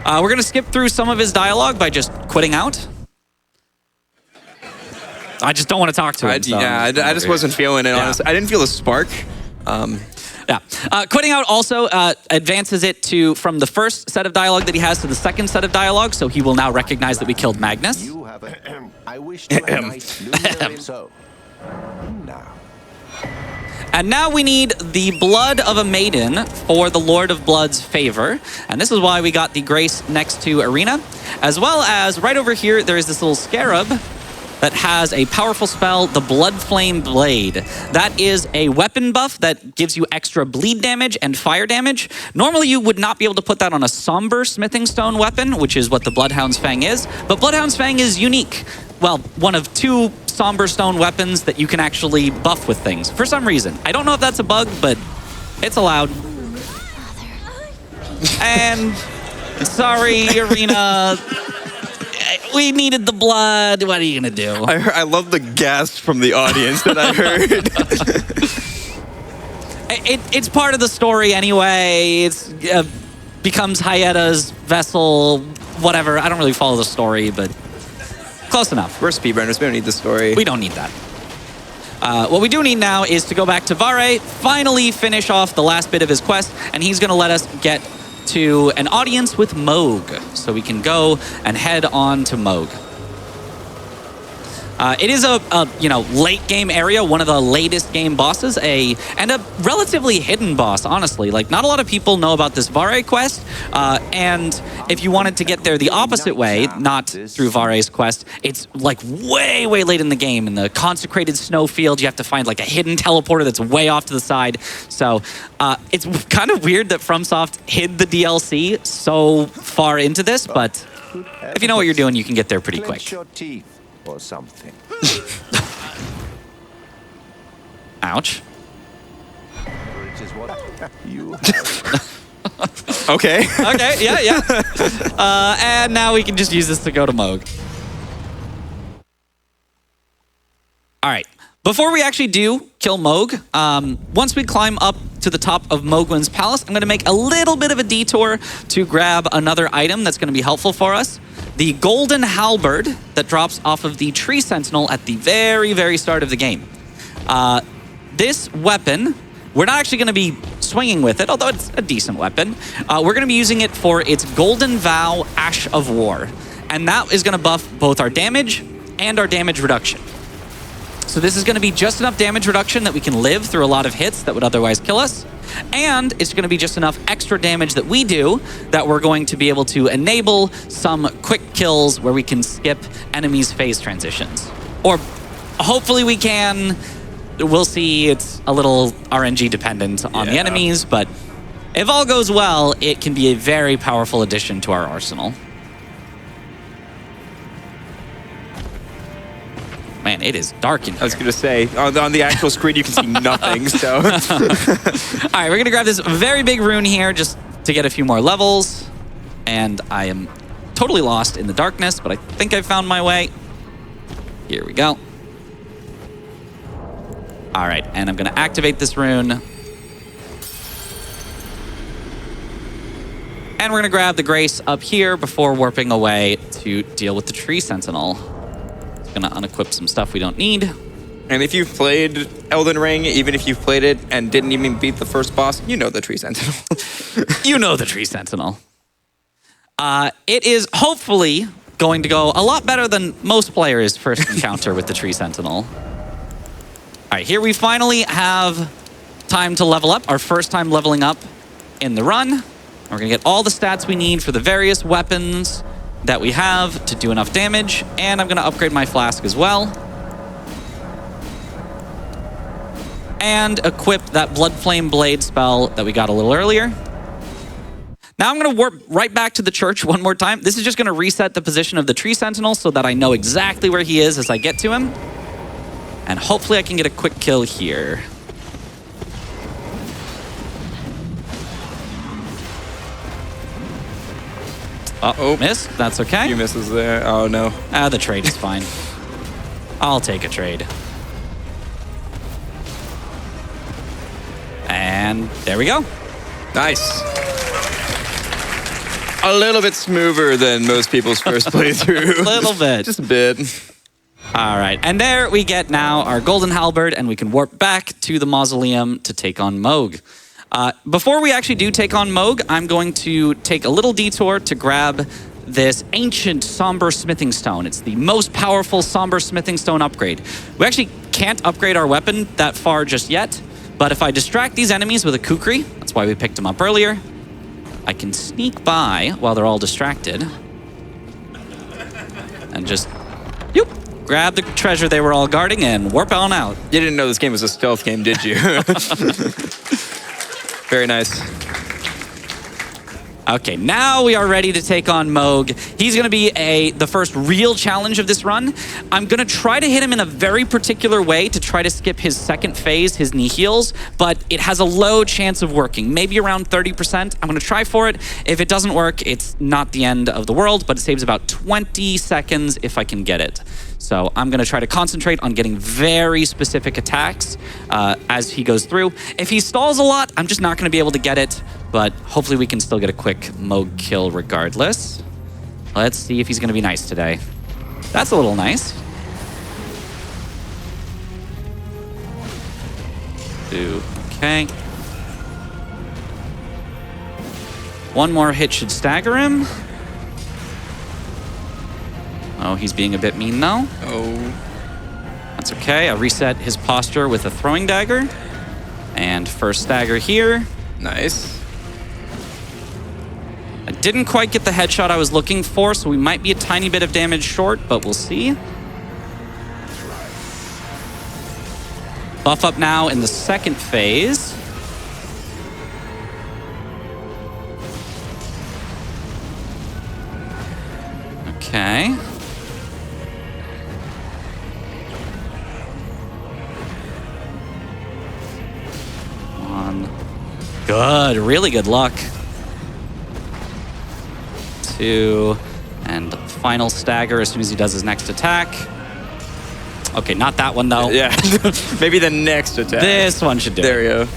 We're going to skip through some of his dialogue by just quitting out. I just don't want to talk to him. I just wasn't feeling it, honestly. I didn't feel a spark. Yeah. Quitting out also advances it from the first set of dialogue that he has to the second set of dialogue, so he will now recognize that we killed Magnus. You have I wish to a nice lunar so. Now. And now we need the blood of a maiden for the Lord of Blood's favor. And this is why we got the grace next to Arena. As well as right over here, there is this little scarab that has a powerful spell, the Blood Flame Blade. That is a weapon buff that gives you extra bleed damage and fire damage. Normally, you would not be able to put that on a Somber Smithing Stone weapon, which is what the Bloodhound's Fang is, but Bloodhound's Fang is unique. Well, one of 2 Somber Stone weapons that you can actually buff with things, for some reason. I don't know if that's a bug, but it's allowed. And sorry, Arena. We needed the blood. What are you gonna do? I love the gasp from the audience that I heard. It's part of the story anyway. It's becomes Hayeta's vessel, whatever. I don't really follow the story, but close enough. We're speedrunners. We don't need the story. We don't need that. What we do need now is to go back to Vare, finally finish off the last bit of his quest, and he's gonna let us get to an audience with Moog, so we can go and head on to Moog. It is a late game area, one of the latest game bosses, and a relatively hidden boss, honestly. Like, not a lot of people know about this Vare quest, and if you wanted to get there the opposite way, not through Vare's quest, it's like way, way late in the game. In the consecrated snowfield, you have to find like a hidden teleporter that's way off to the side. So it's kind of weird that FromSoft hid the DLC so far into this, but if you know what you're doing, you can get there pretty quick. Clench your teeth or something. Ouch. It is what you Okay. Okay, yeah. And now we can just use this to go to Moog. All right. Before we actually do kill Moog, once we climb up to the top of Mogwin's palace, I'm going to make a little bit of a detour to grab another item that's going to be helpful for us. The golden halberd that drops off of the tree sentinel at the very, very start of the game. This weapon, we're not actually going to be swinging with it, although it's a decent weapon. We're going to be using it for its Golden Vow Ash of War. And that is going to buff both our damage and our damage reduction. So this is going to be just enough damage reduction that we can live through a lot of hits that would otherwise kill us. And it's going to be just enough extra damage that we do that we're going to be able to enable some quick kills where we can skip enemies' phase transitions. Or hopefully we can. We'll see. It's a little RNG dependent on the enemies, but if all goes well, it can be a very powerful addition to our arsenal. Man, it is dark in here. I was going to say, on the actual screen, you can see nothing, so. All right, we're going to grab this very big rune here just to get a few more levels. And I am totally lost in the darkness, but I think I found my way. Here we go. All right, and I'm going to activate this rune. And we're going to grab the Grace up here before warping away to deal with the Tree Sentinel. Gonna unequip some stuff we don't need. And if you've played Elden Ring, even if you've played it and didn't even beat the first boss, you know the Tree Sentinel. You know the Tree Sentinel. It is hopefully going to go a lot better than most players' first encounter with the Tree Sentinel. All right, here we finally have time to level up, our first time leveling up in the run. We're gonna get all the stats we need for the various weapons that we have to do enough damage, and I'm going to upgrade my flask as well. And equip that Blood Flame Blade spell that we got a little earlier. Now I'm going to warp right back to the church one more time. This is just going to reset the position of the Tree Sentinel so that I know exactly where he is as I get to him. And hopefully I can get a quick kill here. Oh, missed. That's okay. A few misses there. Oh, no. The trade is fine. I'll take a trade. And there we go. Nice. A little bit smoother than most people's first playthrough. A little bit. Just a bit. All right. And there we get now our golden halberd, and we can warp back to the mausoleum to take on Moog. Before we actually do take on Moog, I'm going to take a little detour to grab this ancient Somber Smithing Stone. It's the most powerful Somber Smithing Stone upgrade. We actually can't upgrade our weapon that far just yet, but if I distract these enemies with a kukri, that's why we picked them up earlier, I can sneak by while they're all distracted and just grab the treasure they were all guarding, and warp on out. You didn't know this game was a stealth game, did you? Very nice. Okay, now we are ready to take on Moog. He's going to be the first real challenge of this run. I'm going to try to hit him in a very particular way to try to skip his second phase, his knee heals, but it has a low chance of working, maybe around 30%. I'm going to try for it. If it doesn't work, it's not the end of the world, but it saves about 20 seconds if I can get it. So I'm going to try to concentrate on getting very specific attacks as he goes through. If he stalls a lot, I'm just not going to be able to get it, but hopefully we can still get a quick Moog kill regardless. Let's see if he's going to be nice today. That's a little nice. Okay. One more hit should stagger him. Oh, he's being a bit mean though. Oh. That's okay. I reset his posture with a throwing dagger. And first stagger here. Nice. I didn't quite get the headshot I was looking for, so we might be a tiny bit of damage short, but we'll see. Buff up now in the second phase. Okay. One. Good, really good luck. Two, and final stagger as soon as he does his next attack. Okay, not that one though. Yeah, maybe the next attack. This one should do There it. you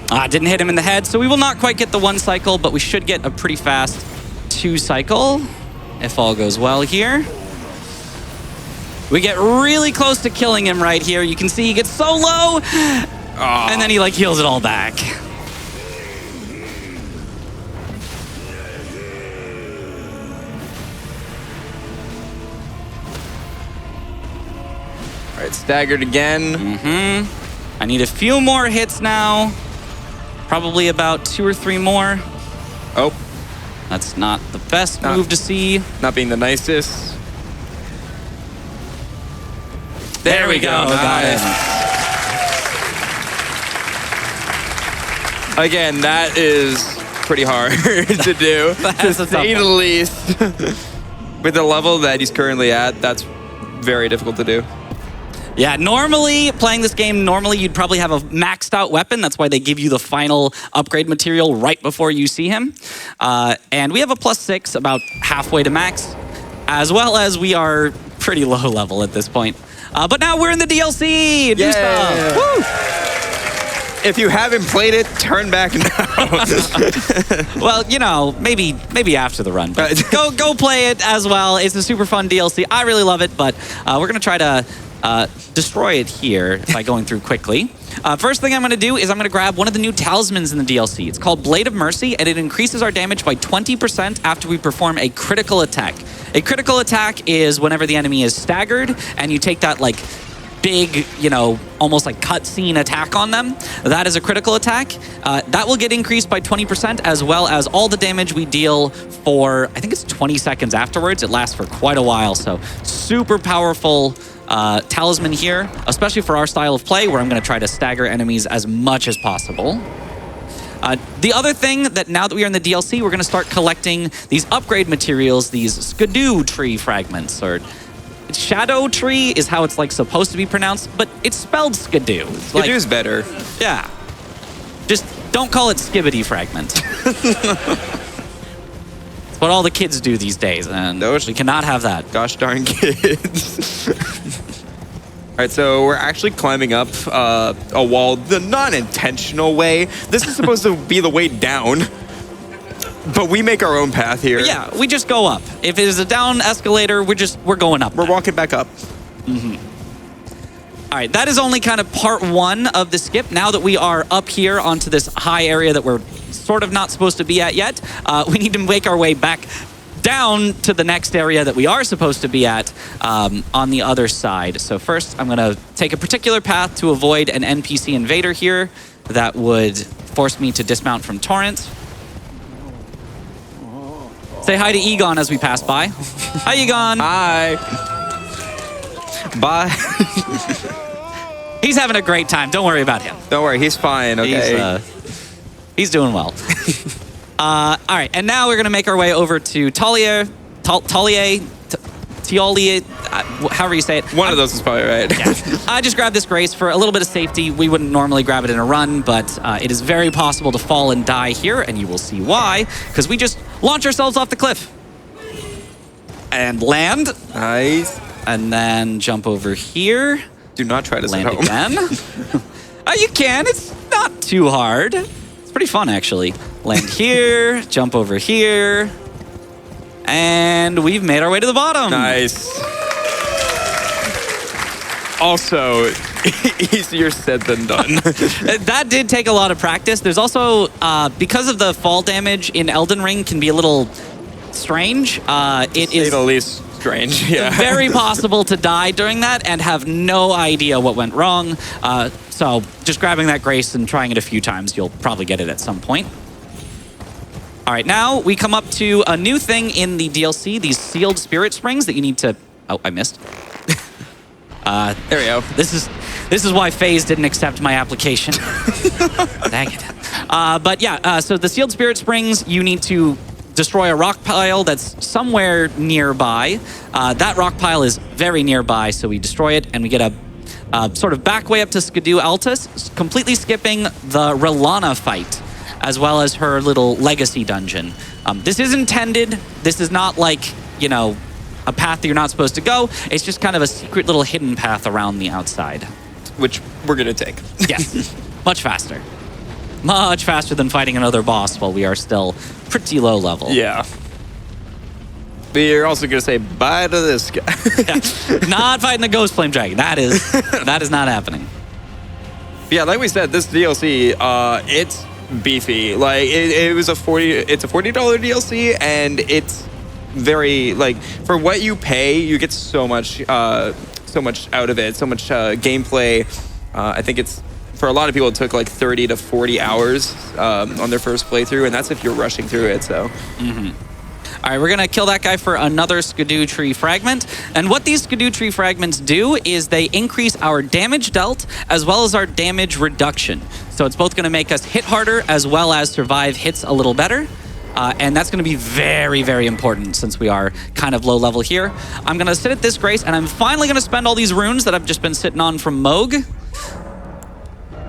go. Didn't hit him in the head, so we will not quite get the 1 cycle, but we should get a pretty fast 2 cycle, if all goes well here. We get really close to killing him right here. You can see he gets so low, and then he like heals it all back. All right, staggered again. I need a few more hits now. Probably about 2 or 3 more. Oh, That's not the best move to see. not being the nicest. There we go. Got it. Again, that is pretty hard to do, That's to a tough say the one. least. With the level that he's currently at, that's very difficult to do. Yeah, normally, playing this game, normally you'd probably have a maxed out weapon. That's why they give you the final upgrade material right before you see him. And we have a +6, about halfway to max, as well as we are pretty low level at this point. But now we're in the DLC! New stuff! Woo! If you haven't played it, turn back now. Well, you know, maybe after the run. But go play it as well. It's a super fun DLC. I really love it, but we're going to try to destroy it here by going through quickly. First thing I'm going to do is I'm going to grab one of the new talismans in the DLC. It's called Blade of Mercy, and it increases our damage by 20% after we perform a critical attack. A critical attack is whenever the enemy is staggered, and you take that, like, big, you know, almost like cutscene attack on them. That is a critical attack. That will get increased by 20%, as well as all the damage we deal for, I think it's 20 seconds afterwards. It lasts for quite a while, so super powerful talisman here, especially for our style of play, where I'm going to try to stagger enemies as much as possible. The other thing that now that we are in the DLC, we're going to start collecting these upgrade materials, these skidoo tree fragments, or shadow tree is how it's like supposed to be pronounced, but it's spelled skidoo. It's like, Skidoo's better. yeah. Just don't call it skibbity fragment. It's what all the kids do these days, and we cannot have that. Gosh darn kids. All right, so we're actually climbing up a wall the non-intentional way. This is supposed to be the way down, but we make our own path here. Yeah, we just go up. If it is a down escalator, we're going up. We're walking back up. All right, that is only kind of part 1 of the skip. Now that we are up here onto this high area that we're sort of not supposed to be at yet, we need to make our way back down to the next area that we are supposed to be at on the other side. So first, I'm going to take a particular path to avoid an NPC invader here that would force me to dismount from Torrent. Say hi to Egon as we pass by. Hi, Egon. Hi. Bye. He's having a great time. Don't worry about him. Don't worry, he's fine, okay? He's doing well. All right, and now we're going to make our way over to Taulier, however you say it. One of those is probably right. Yeah. I just grabbed this Grace for a little bit of safety. We wouldn't normally grab it in a run, but it is very possible to fall and die here, and you will see why, because we just launch ourselves off the cliff. And land. Nice. And then jump over here. Do not try to Land sit home. again. You can. It's not too hard. It's pretty fun, actually. Land here. Jump over here. And we've made our way to the bottom. Nice. Also, easier said than done. That did take a lot of practice. There's also, because of the fall damage in Elden Ring can be a little strange. It is the least strange, yeah. very possible to die during that and have no idea what went wrong. So just grabbing that Grace and trying it a few times, you'll probably get it at some point. All right, now we come up to a new thing in the DLC, these sealed spirit springs that you need to... Oh, I missed. There we go. This is why FaZe didn't accept my application. Dang it. But yeah, so the sealed spirit springs, you need to destroy a rock pile that's somewhere nearby. That rock pile is very nearby, so we destroy it and we get a sort of back way up to Skidoo Altus, completely skipping the Relana fight, as well as her little legacy dungeon. This is intended. This is not like, you know, a path that you're not supposed to go. It's just kind of a secret little hidden path around the outside. Which we're going to take. Yes, much faster. Much faster than fighting another boss while we are still pretty low level. Yeah. But you're also going to say bye to this guy. Yeah. Not fighting the Ghost Flame Dragon. That is not happening. Yeah, like we said, this DLC, it's beefy. Like it's a $40 DLC, and it's very, like, for what you pay, you get so much out of it, so much gameplay. I think it's, for a lot of people, it took like 30 to 40 hours on their first playthrough, and that's if you're rushing through it. So. All right, we're going to kill that guy for another Skidoo Tree Fragment. And what these Skidoo Tree Fragments do is they increase our damage dealt as well as our damage reduction. So it's both going to make us hit harder as well as survive hits a little better. And that's going to be very, very important since we are kind of low level here. I'm going to sit at this Grace, and I'm finally going to spend all these runes that I've just been sitting on from Moog.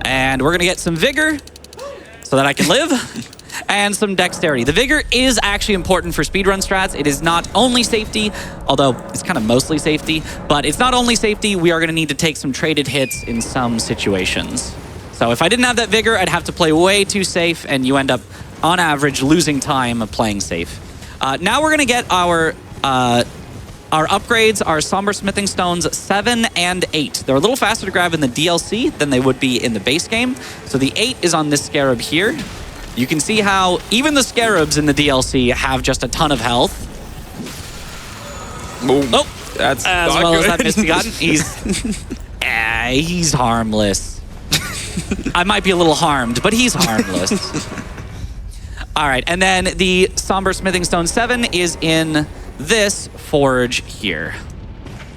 And we're going to get some Vigor so that I can live. And some dexterity. The Vigor is actually important for speedrun strats. It is not only safety, although it's kind of mostly safety, but it's not only safety. We are going to need to take some traded hits in some situations. So if I didn't have that Vigor, I'd have to play way too safe, and you end up, on average, losing time of playing safe. Now we're going to get our upgrades, our Somber Smithing Stones 7 and 8. They're a little faster to grab in the DLC than they would be in the base game. So the 8 is on this Scarab here. You can see how even the Scarabs in the DLC have just a ton of health. Boom. Oh, that's as not well good. as that misbegotten. He's harmless. I might be a little harmed, but he's harmless. All right, and then the Somber Smithing Stone 7 is in this forge here.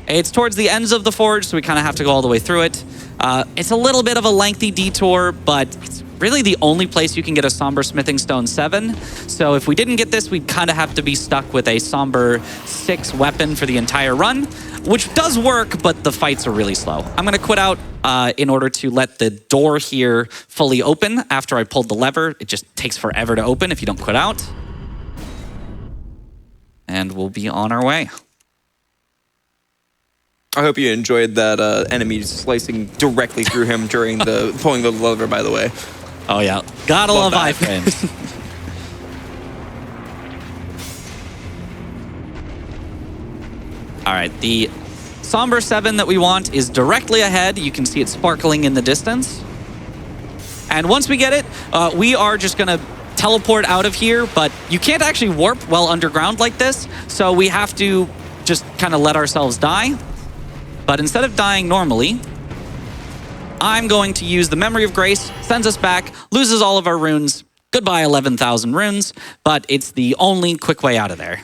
It's towards the ends of the forge, so we kind of have to go all the way through it. It's a little bit of a lengthy detour, but it's really the only place you can get a Somber Smithing Stone 7. So if we didn't get this, we'd kind of have to be stuck with a Somber 6 weapon for the entire run, which does work, but the fights are really slow. I'm going to quit out in order to let the door here fully open after I pulled the lever. It just takes forever to open if you don't quit out. And we'll be on our way. I hope you enjoyed that enemy slicing directly through him during the pulling the lever, by the way. Oh, yeah. Gotta love iframes. All right, the Somber 7 that we want is directly ahead. You can see it sparkling in the distance. And once we get it, we are just going to teleport out of here, but you can't actually warp while underground like this, so we have to just kind of let ourselves die. But instead of dying normally, I'm going to use the Memory of Grace, sends us back, loses all of our runes. Goodbye, 11,000 runes, but it's the only quick way out of there.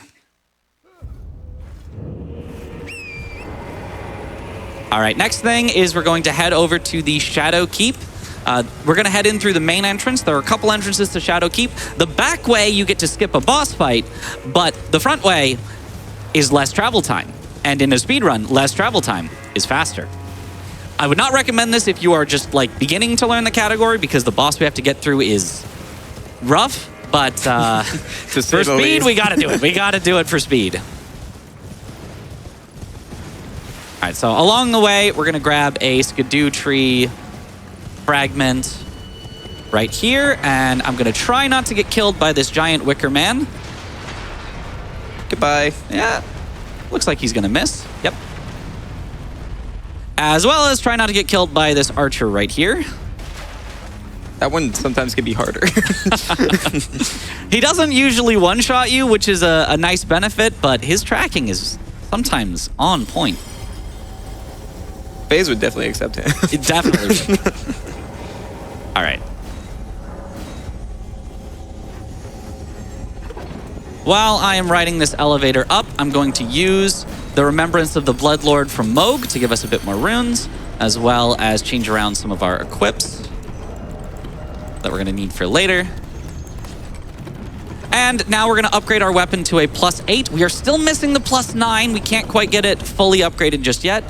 All right, next thing is we're going to head over to the Shadow Keep. We're going to head in through the main entrance. There are a couple entrances to Shadow Keep. The back way, you get to skip a boss fight, but the front way is less travel time. And in a speedrun, less travel time is faster. I would not recommend this if you are just like beginning to learn the category, because the boss we have to get through is rough, but for speed, we got to do it. We got to do it for speed. All right, so along the way, we're going to grab a skidoo tree fragment right here, and I'm going to try not to get killed by this giant wicker man. Goodbye. Yeah, looks like he's going to miss. Yep. As well as try not to get killed by this archer right here. That one sometimes can be harder. He doesn't usually one-shot you, which is a nice benefit, but his tracking is sometimes on point. FaZe would definitely accept him. It definitely would. All right. While I am riding this elevator up, I'm going to use the Remembrance of the Bloodlord from Moog to give us a bit more runes, as well as change around some of our equips that we're going to need for later. And now we're going to upgrade our weapon to a +8. We are still missing the +9. We can't quite get it fully upgraded just yet.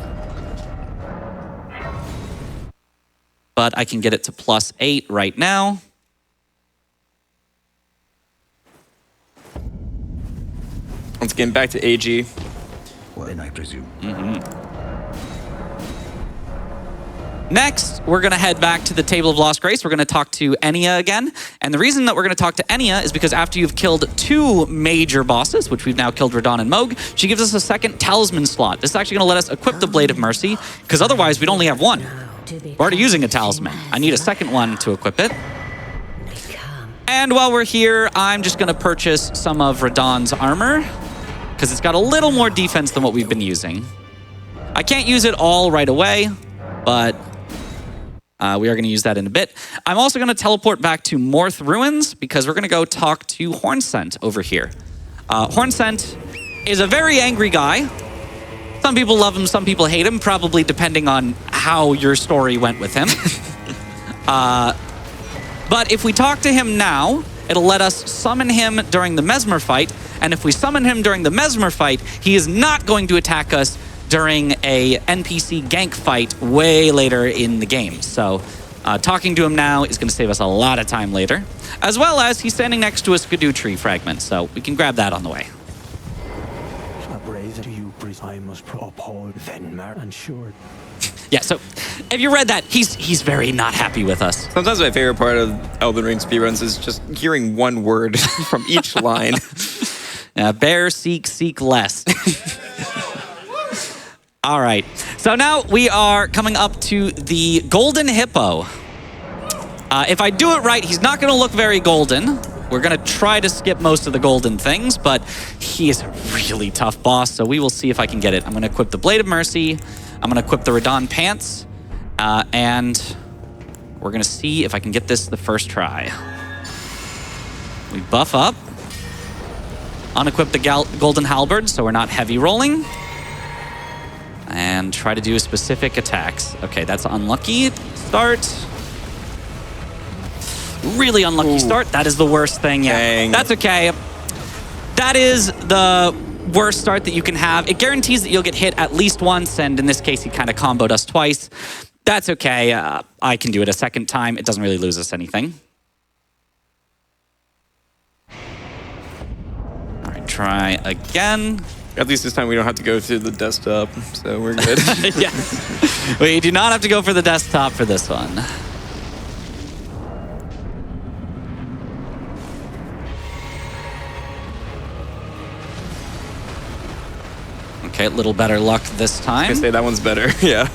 But I can get it to +8 right now. Let's get back to AG. Well, then I presume. Next, we're going to head back to the Table of Lost Grace. We're going to talk to Enya again. And the reason that we're going to talk to Enya is because after you've killed 2 major bosses, which we've now killed Radahn and Moog, she gives us a second talisman slot. This is actually going to let us equip the Blade of Mercy, because otherwise we'd only have 1. We're already using a talisman. I need a second one to equip it. And while we're here, I'm just going to purchase some of Radahn's armor, because it's got a little more defense than what we've been using. I can't use it all right away, but we are going to use that in a bit. I'm also going to teleport back to Morth Ruins, because we're going to go talk to Hornsent over here. Hornsent is a very angry guy. Some people love him, some people hate him, probably depending on how your story went with him. But if we talk to him now, it'll let us summon him during the Mesmer fight. And if we summon him during the Mesmer fight, he is not going to attack us during a NPC gank fight way later in the game. So talking to him now is going to save us a lot of time later. As well as he's standing next to a skidoo tree fragment, so we can grab that on the way. I must uphold Venmar and Short. Yeah, so if you read that, he's very not happy with us. Sometimes my favorite part of Elden Ring speedruns is just hearing one word from each line. Bear, seek less. All right, so now we are coming up to the Golden Hippo. If I do it right, he's not going to look very golden. We're going to try to skip most of the golden things, but he is a really tough boss, so we will see if I can get it. I'm going to equip the Blade of Mercy. I'm going to equip the Radahn Pants, and we're going to see if I can get this the first try. We buff up. Unequip the Golden Halberd, so we're not heavy rolling. And try to do specific attacks. Okay, that's unlucky. Start. Really unlucky start. That is the worst thing. Yeah, dang. That's okay. That is the worst start that you can have. It guarantees that you'll get hit at least once, and in this case, he kind of comboed us twice. That's okay. I can do it a second time. It doesn't really lose us anything. All right, try again. At least this time we don't have to go to the desktop, so we're good. Yeah. We do not have to go for the desktop for this one. Okay, a little better luck this time. I say that one's better, yeah.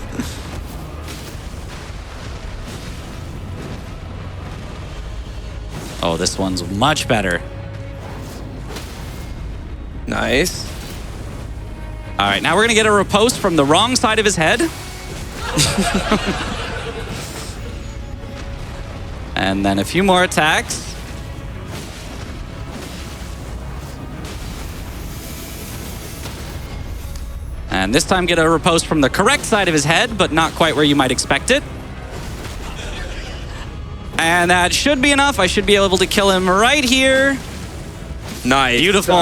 Oh, this one's much better. Nice. All right, now we're gonna get a riposte from the wrong side of his head. And then a few more attacks. And this time get a riposte from the correct side of his head, but not quite where you might expect it. And that should be enough. I should be able to kill him right here. Nice. Beautiful.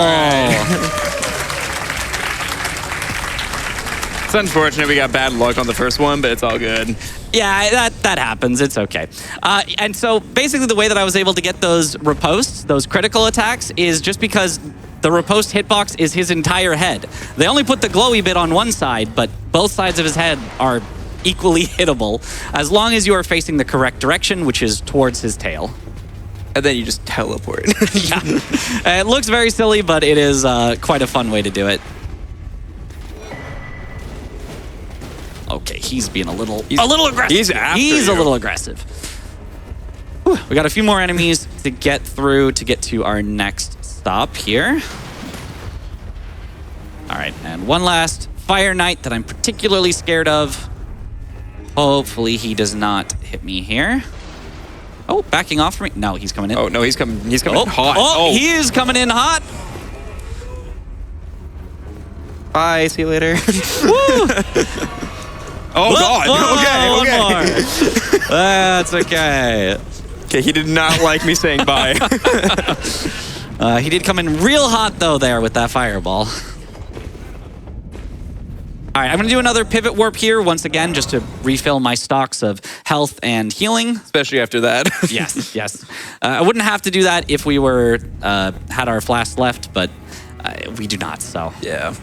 It's unfortunate we got bad luck on the first one, but it's all good. Yeah, that happens. It's okay. And so basically the way that I was able to get those ripostes, those critical attacks, is just because the riposte hitbox is his entire head. They only put the glowy bit on one side, but both sides of his head are equally hittable as long as you are facing the correct direction, which is towards his tail. And then you just teleport. Yeah. It looks very silly, but it is quite a fun way to do it. Okay, he's being a little aggressive. He's after He's a you. little aggressive. Whew, we got a few more enemies to get through to get to our next stop here. All right, and one last Fire Knight that I'm particularly scared of. Hopefully he does not hit me here. Oh, backing off from me. No, he's coming in. Oh, no, he's coming hot. Oh, he is coming in hot. Bye, see you later. Woo! Oh, God. Whoa, Okay. one more. That's okay. Okay, he did not like me saying bye. He did come in real hot, though, there with that fireball. All right, I'm going to do another pivot warp here once again, just to refill my stocks of health and healing. Especially after that. Yes, yes. I wouldn't have to do that if we were had our flasks left, but we do not, so. Yeah.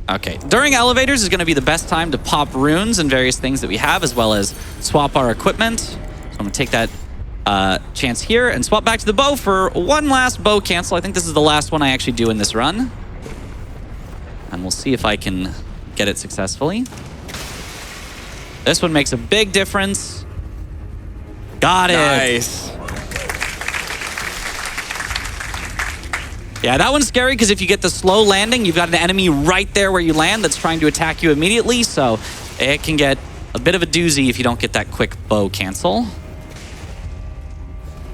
Okay, during elevators is going to be the best time to pop runes and various things that we have, as well as swap our equipment. So I'm going to take that chance here and swap back to the bow for one last bow cancel. I think this is the last one I actually do in this run. And we'll see if I can get it successfully. This one makes a big difference. Got it. Nice. Yeah, that one's scary because if you get the slow landing, you've got an enemy right there where you land that's trying to attack you immediately. So it can get a bit of a doozy if you don't get that quick bow cancel.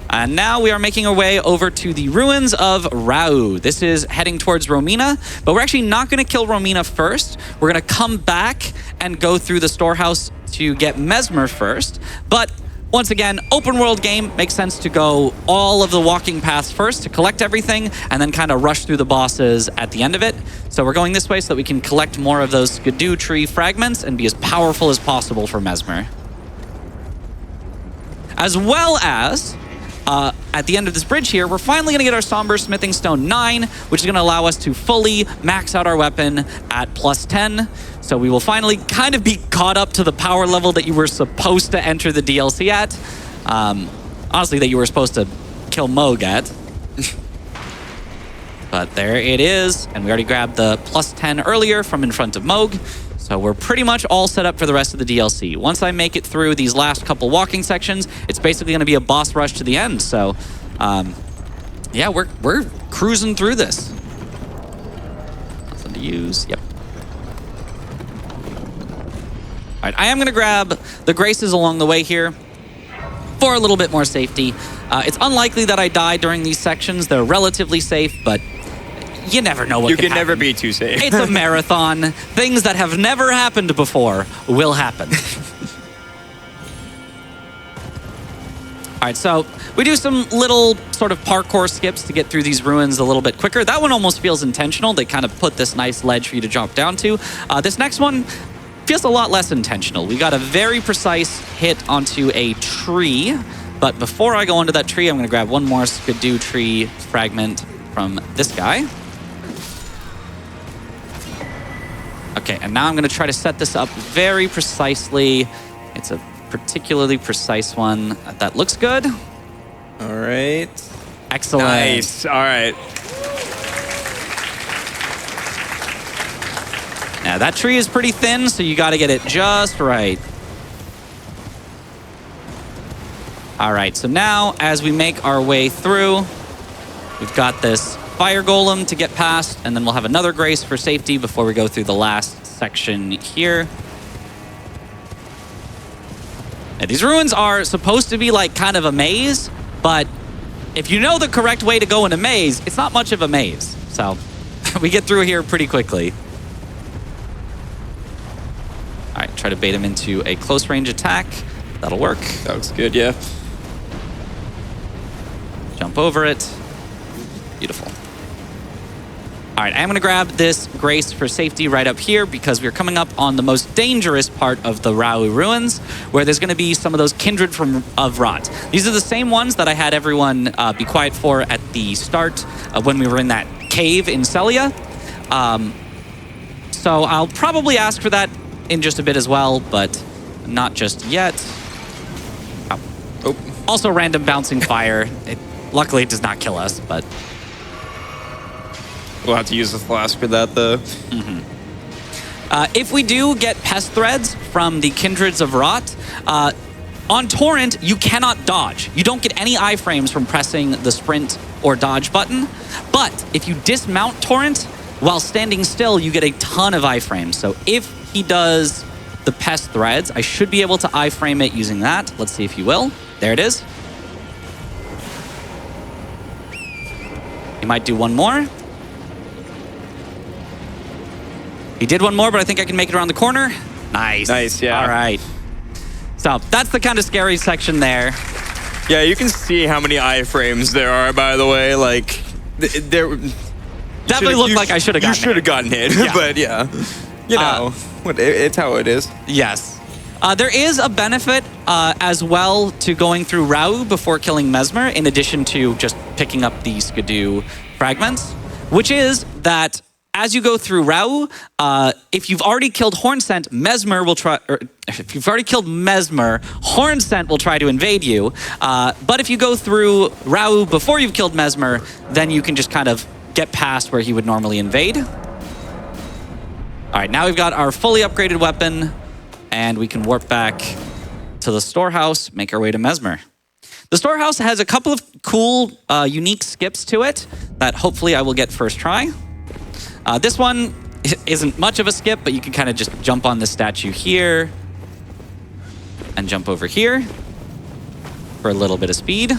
And now we are making our way over to the ruins of Rau. This is heading towards Romina, but we're actually not going to kill Romina first. We're going to come back and go through the storehouse to get Mesmer first. But once again, open world game, makes sense to go all of the walking paths first to collect everything and then kind of rush through the bosses at the end of it. So we're going this way so that we can collect more of those Skidoo tree fragments and be as powerful as possible for Mesmer. As well as, at the end of this bridge here, we're finally going to get our Somber Smithing Stone 9, which is going to allow us to fully max out our weapon at +10. So we will finally kind of be caught up to the power level that you were supposed to enter the DLC at. Honestly, that you were supposed to kill Moog at. But there it is. And we already grabbed the +10 earlier from in front of Moog. So we're pretty much all set up for the rest of the DLC. Once I make it through these last couple walking sections, it's basically going to be a boss rush to the end. So, yeah, we're cruising through this. Nothing to use. Yep. All right, I am going to grab the Graces along the way here for a little bit more safety. It's unlikely that I die during these sections. They're relatively safe, but you never know what You can happen. never be too safe. It's a marathon. Things that have never happened before will happen. All right, so we do some little sort of parkour skips to get through these ruins a little bit quicker. That one almost feels intentional. They kind of put this nice ledge for you to jump down to. This next one feels a lot less intentional. We got a very precise hit onto a tree. But before I go onto that tree, I'm going to grab one more Skidoo tree fragment from this guy. Okay, and now I'm going to try to set this up very precisely. It's a particularly precise one. That looks good. All right. Excellent. Nice. All right. Now, that tree is pretty thin, so you got to get it just right. All right, so now as we make our way through, we've got this fire golem to get past, and then we'll have another grace for safety before we go through the last section here. Now, these ruins are supposed to be like kind of a maze, but if you know the correct way to go in a maze, it's not much of a maze. So we get through here pretty quickly. All right, try to bait him into a close range attack. That'll work. That looks good, yeah. Jump over it. Beautiful. All right, I'm going to grab this Grace for safety right up here because we're coming up on the most dangerous part of the Rau ruins, where there's going to be some of those Kindred of Rot. These are the same ones that I had everyone be quiet for at the start when we were in that cave in Celia. So I'll probably ask for that in just a bit as well, but not just yet. Oh. Also, random bouncing fire. Luckily, it does not kill us, but... We'll have to use the flask for that, though. If we do get pest threads from the Kindreds of Rot, on Torrent, you cannot dodge. You don't get any iframes from pressing the sprint or dodge button. But if you dismount Torrent while standing still, you get a ton of iframes. So if he does the pest threads, I should be able to iframe it using that. Let's see if he will. There it is. He might do one more. He did one more, but I think I can make it around the corner. Nice. Nice, yeah. All right. So that's the kind of scary section there. Yeah, you can see how many iframes there are, by the way. Like, there... Definitely looked like I should have gotten You should have gotten hit, Yeah. but yeah. You know, it's how it is. Yes. There is a benefit as well to going through Rau before killing Mesmer, in addition to just picking up the Skidoo fragments, which is that as you go through Rau, if you've already killed Hornsent, Mesmer will try, or if you've already killed Mesmer, Hornsent will try to invade you. But if you go through Rau before you've killed Mesmer, then you can just kind of get past where he would normally invade. All right, now we've got our fully upgraded weapon, and we can warp back to the storehouse, make our way to Mesmer. The storehouse has a couple of cool, unique skips to it that hopefully I will get first try. This one isn't much of a skip, but you can kind of just jump on this statue here and jump over here for a little bit of speed.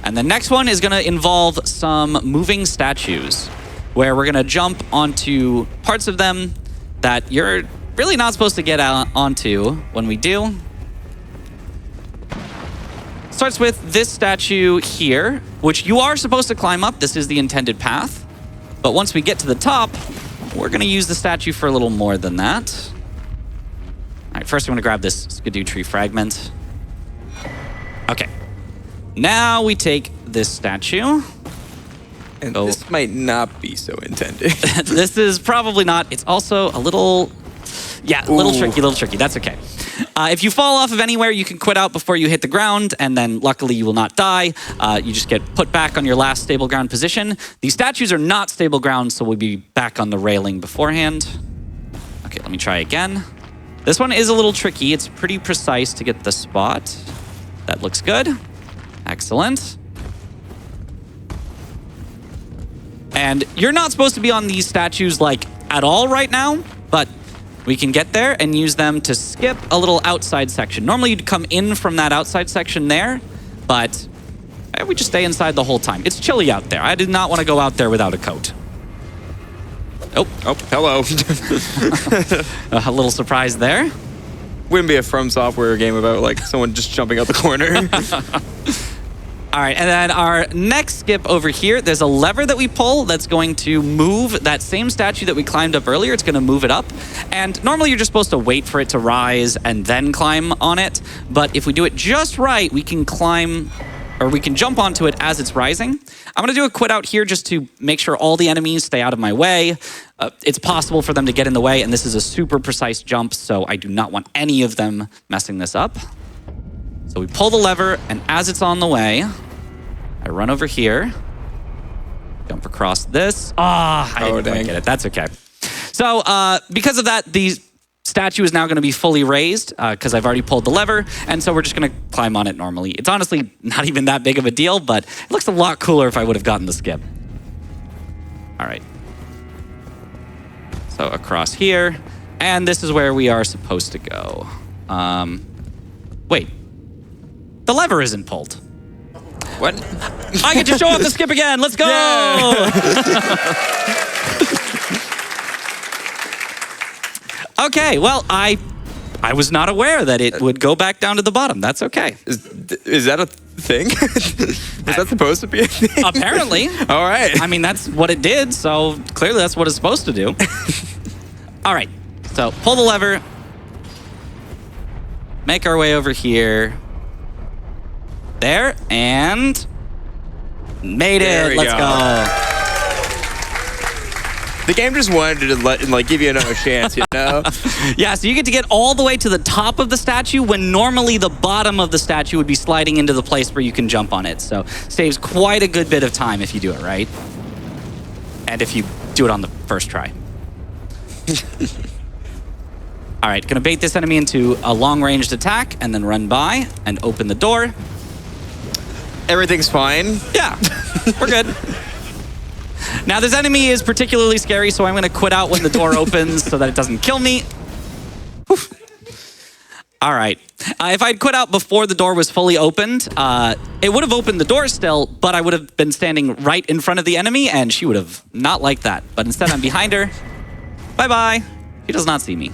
And the next one is going to involve some moving statues, where we're going to jump onto parts of them that you're really not supposed to get onto when we do. Starts with this statue here, which you are supposed to climb up. This is the intended path. But once we get to the top, we're going to use the statue for a little more than that. All right, first I'm going to grab this Skidoo tree fragment. Okay. Now we take this statue. And this might not be so intended. This is probably not. It's also a little... Yeah, a little tricky, That's okay. If you fall off of anywhere, you can quit out before you hit the ground, and then luckily you will not die. You just get put back on your last stable ground position. These statues are not stable ground, so we'll be back on the railing beforehand. Okay, let me try again. This one is a little tricky. It's pretty precise to get the spot. That looks good. Excellent. And you're not supposed to be on these statues, like, at all right now, but we can get there and use them to skip a little outside section. Normally you'd come in from that outside section there, but we just stay inside the whole time. It's chilly out there. I did not want to go out there without a coat. Oh, hello. A little surprise there. Wouldn't be a From Software game about like someone just jumping out the corner. All right, and then our next skip over here, there's a lever that we pull that's going to move that same statue that we climbed up earlier. It's going to move it up. And normally you're just supposed to wait for it to rise and then climb on it. But if we do it just right, we can climb, or we can jump onto it as it's rising. I'm going to do a quit out here just to make sure all the enemies stay out of my way. It's possible for them to get in the way, and this is a super precise jump, so I do not want any of them messing this up. So we pull the lever, and as it's on the way, I run over here, jump across this. I didn't quite get it. That's okay. So because of that, the statue is now going to be fully raised because I've already pulled the lever, and so we're just going to climb on it normally. It's honestly not even that big of a deal, but it looks a lot cooler if I would have gotten the skip. All right. So across here, and this is where we are supposed to go. Wait. The lever isn't pulled. What? I get to show off the skip again. Let's go. Okay, well, I was not aware that it would go back down to the bottom. That's okay. Is that a thing? Is that supposed to be a thing? Apparently. All right. I mean, that's what it did, so clearly that's what it's supposed to do. All right, so pull the lever. Make our way over here. There, and made There it. we Let's go. go. The game just wanted to give you another chance, you know? Yeah, so you get to get all the way to the top of the statue when normally the bottom of the statue would be sliding into the place where you can jump on it. So saves quite a good bit of time if you do it right. And if you do it on the first try. All right, gonna bait this enemy into a long-ranged attack and then run by and open the door. Everything's fine. Yeah, we're good. Now, this enemy is particularly scary, so I'm going to quit out when the door opens so that it doesn't kill me. Whew. All right. If I'd quit out before the door was fully opened, it would have opened the door still, but I would have been standing right in front of the enemy, and she would have not liked that. But instead, I'm behind her. Bye-bye. She does not see me.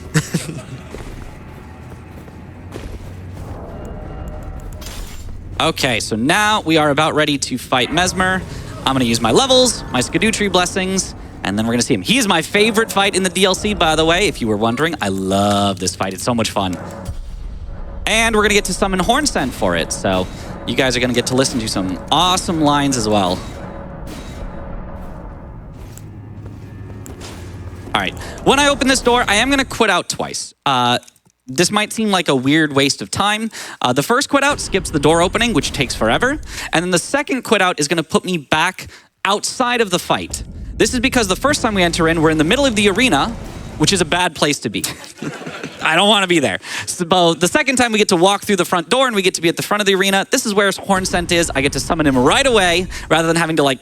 Okay, so now we are about ready to fight Mesmer. I'm going to use my levels, my Skadoo blessings, and then we're going to see him. He is my favorite fight in the DLC, by the way, if you were wondering. I love this fight. It's so much fun. And we're going to get to summon Hornsent for it, so you guys are going to get to listen to some awesome lines as well. All right. When I open this door, I am going to quit out twice. This might seem like a weird waste of time. The first quit out skips the door opening, which takes forever. And then the second quit out is going to put me back outside of the fight. This is because the first time we enter in, we're in the middle of the arena, which is a bad place to be. I don't want to be there. So the second time we get to walk through the front door and we get to be at the front of the arena, this is where Hornsent is. I get to summon him right away rather than having to like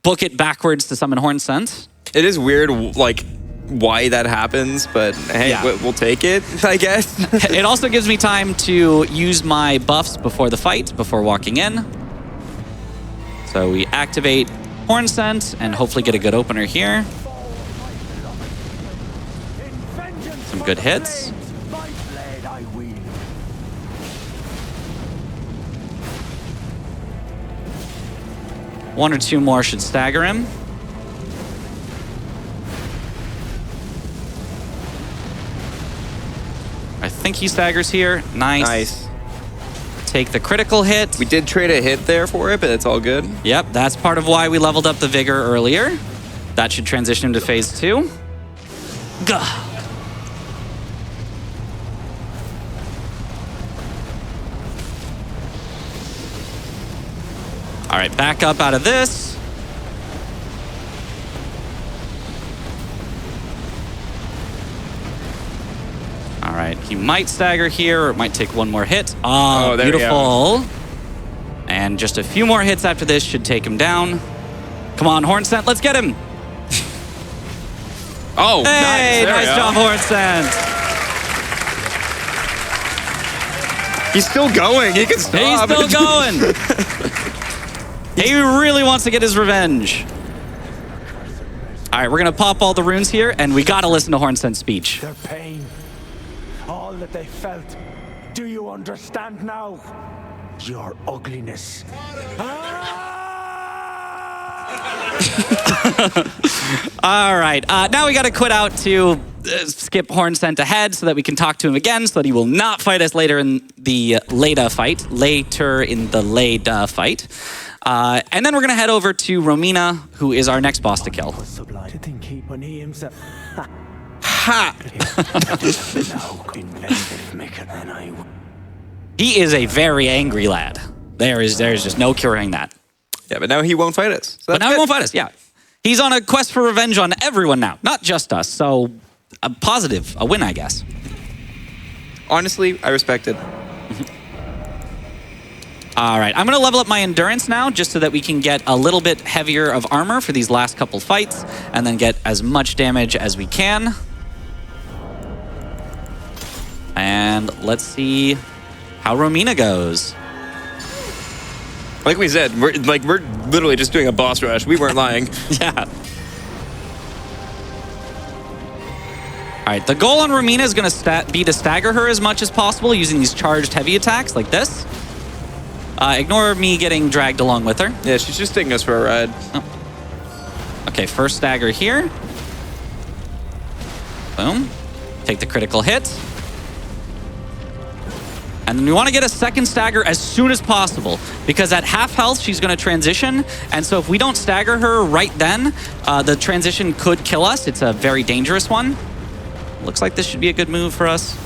book it backwards to summon Hornsent. It is weird, like, why that happens, but hey, Yeah. we'll take it, I guess. It also gives me time to use my buffs before the fight, before walking in. So we activate Hornsent and hopefully get a good opener here. Some good hits. One or two more should stagger him. I think he staggers here. Nice. Nice. Take the critical hit. We did trade a hit there for it, but it's all good. Yep, that's part of why we leveled up the Vigor earlier. That should transition him to phase 2. Gah. All right, back up out of this. All right, he might stagger here, or it might take one more hit. Oh, there we beautiful. And just a few more hits after this should take him down. Come on, Hornsent, let's get him. Oh, Hey, nice job, Hornsent. He's still going. He can stop. He's still going. He really wants to get his revenge. All right, we're going to pop all the runes here, and we got to listen to Hornsent's speech. Their pain, all that they felt. Do you understand now? Your ugliness. All right, now we got to quit out to skip Hornsent ahead so that we can talk to him again so that he will not fight us later in the Leda fight. And then we're going to head over to Romina, who is our next boss to kill. Sublime to think he when he himself. Ha! He is a very angry lad. There's just no curing that. Yeah, but now he won't fight us. So But now he won't fight us, yeah. He's on a quest for revenge on everyone now, not just us. So a positive, a win, I guess. Honestly, I respect it. All right, I'm going to level up my endurance now just so that we can get a little bit heavier of armor for these last couple fights and then get as much damage as we can. And let's see how Romina goes. Like we said, we're literally just doing a boss rush. We weren't lying. Yeah. All right, the goal on Romina is going to be to stagger her as much as possible using these charged heavy attacks like this. Ignore me getting dragged along with her. Yeah, she's just taking us for a ride. Oh. Okay, first stagger here. Boom. Take the critical hit. And then we want to get a second stagger as soon as possible, because at half health, she's going to transition. And so if we don't stagger her right then, the transition could kill us. It's a very dangerous one. Looks like this should be a good move for us.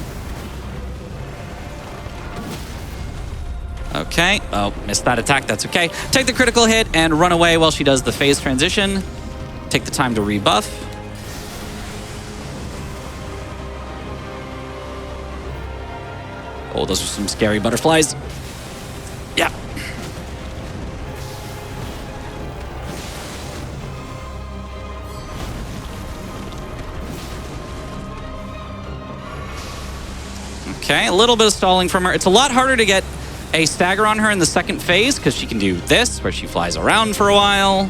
Okay. Oh, missed that attack. That's okay. Take the critical hit and run away while she does the phase transition. Take the time to rebuff. Oh, those are some scary butterflies. Yeah. Okay, a little bit of stalling from her. It's a lot harder to get a stagger on her in the second phase because she can do this, where she flies around for a while.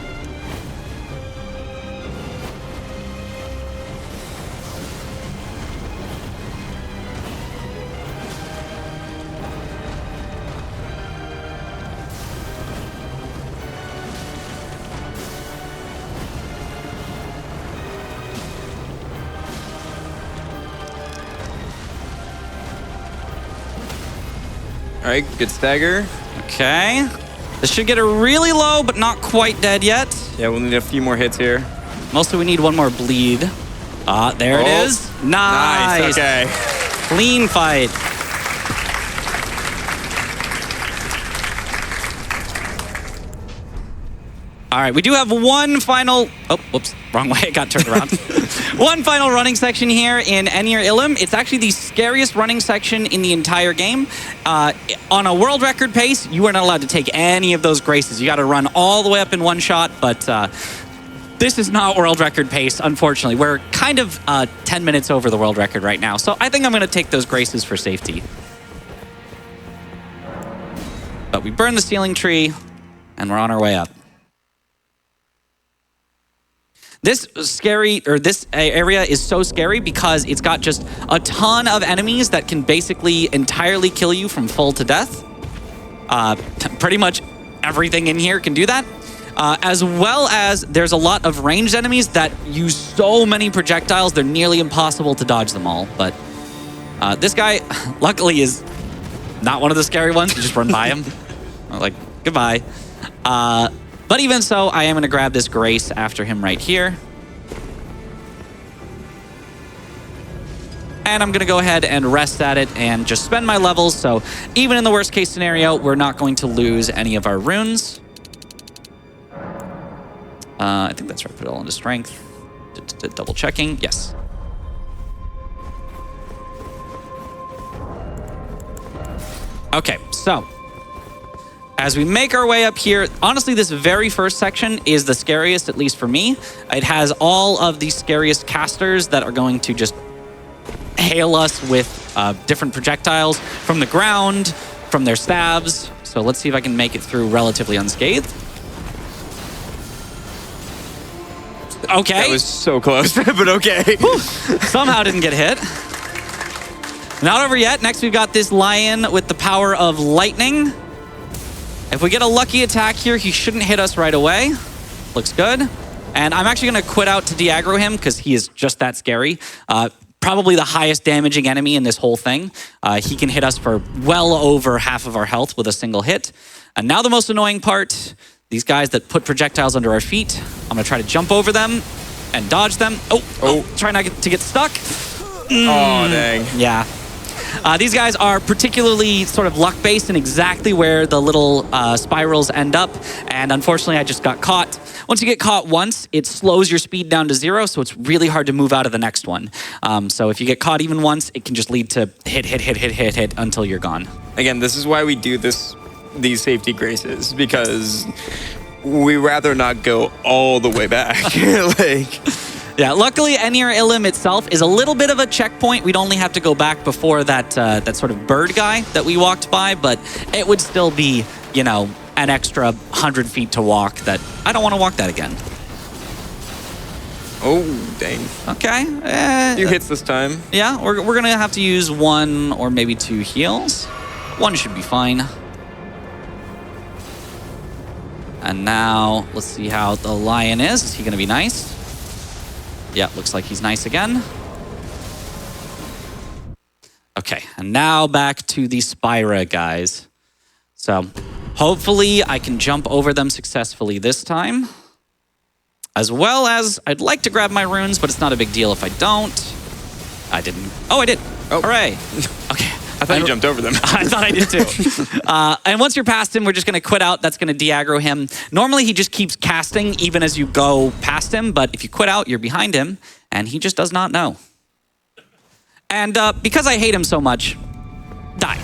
All right, good stagger. Okay. This should get her really low, but not quite dead yet. Yeah, we'll need a few more hits here. Mostly we need one more bleed. There it is. Nice. Okay. Clean fight. All right, we do have one final... Oh, whoops, wrong way, it got turned around. One final running section here in Enir Ilum. It's actually the scariest running section in the entire game. On a world record pace, you are not allowed to take any of those graces. You got to run all the way up in one shot, but this is not world record pace, unfortunately. We're kind of 10 minutes over the world record right now, so I think I'm going to take those graces for safety. But we burn the ceiling tree, and we're on our way up. This area is so scary because it's got just a ton of enemies that can basically entirely kill you from full to death. Pretty much everything in here can do that. As well as there's a lot of ranged enemies that use so many projectiles, they're nearly impossible to dodge them all. But this guy, luckily, is not one of the scary ones. You just run by him. I'm like, goodbye. But even so, I am going to grab this Grace after him right here. And I'm going to go ahead and rest at it and just spend my levels. So even in the worst case scenario, we're not going to lose any of our runes. I think that's right. Put it all into strength. Double checking. Yes. Okay, so as we make our way up here, honestly, this very first section is the scariest, at least for me. It has all of the scariest casters that are going to just hail us with different projectiles from the ground, from their stabs. So let's see if I can make it through relatively unscathed. Okay. That was so close, but okay. Somehow didn't get hit. Not over yet. Next, we've got this lion with the power of lightning. If we get a lucky attack here, he shouldn't hit us right away. Looks good. And I'm actually going to quit out to de-aggro him because he is just that scary. Probably the highest damaging enemy in this whole thing. He can hit us for well over half of our health with a single hit. And now the most annoying part, these guys that put projectiles under our feet. I'm going to try to jump over them and dodge them. Oh. Try not to get stuck. Oh, dang. Yeah. These guys are particularly sort of luck-based in exactly where the little spirals end up. And unfortunately, I just got caught. Once you get caught once, it slows your speed down to 0, so it's really hard to move out of the next one. So if you get caught even once, it can just lead to hit until you're gone. Again, this is why we do these safety graces, because we rather not go all the way back. Yeah, luckily, Enir Ilum itself is a little bit of a checkpoint. We'd only have to go back before that sort of bird guy that we walked by, but it would still be, you know, an extra 100 feet to walk that I don't want to walk that again. Oh, dang. Okay. Few hits this time. Yeah, we're going to have to use 1 or maybe 2 heals. 1 should be fine. And now, let's see how the lion is. Is he going to be nice? Yeah, looks like he's nice again. Okay, and now back to the Spira guys. So, hopefully I can jump over them successfully this time. As well as, I'd like to grab my runes, but it's not a big deal if I don't. I didn't. Oh, I did. Oh. Hooray. Okay. I thought you jumped over them. I thought I did too. And once you're past him, we're just going to quit out. That's going to de-aggro him. Normally, he just keeps casting even as you go past him. But if you quit out, you're behind him. And he just does not know. And because I hate him so much, die.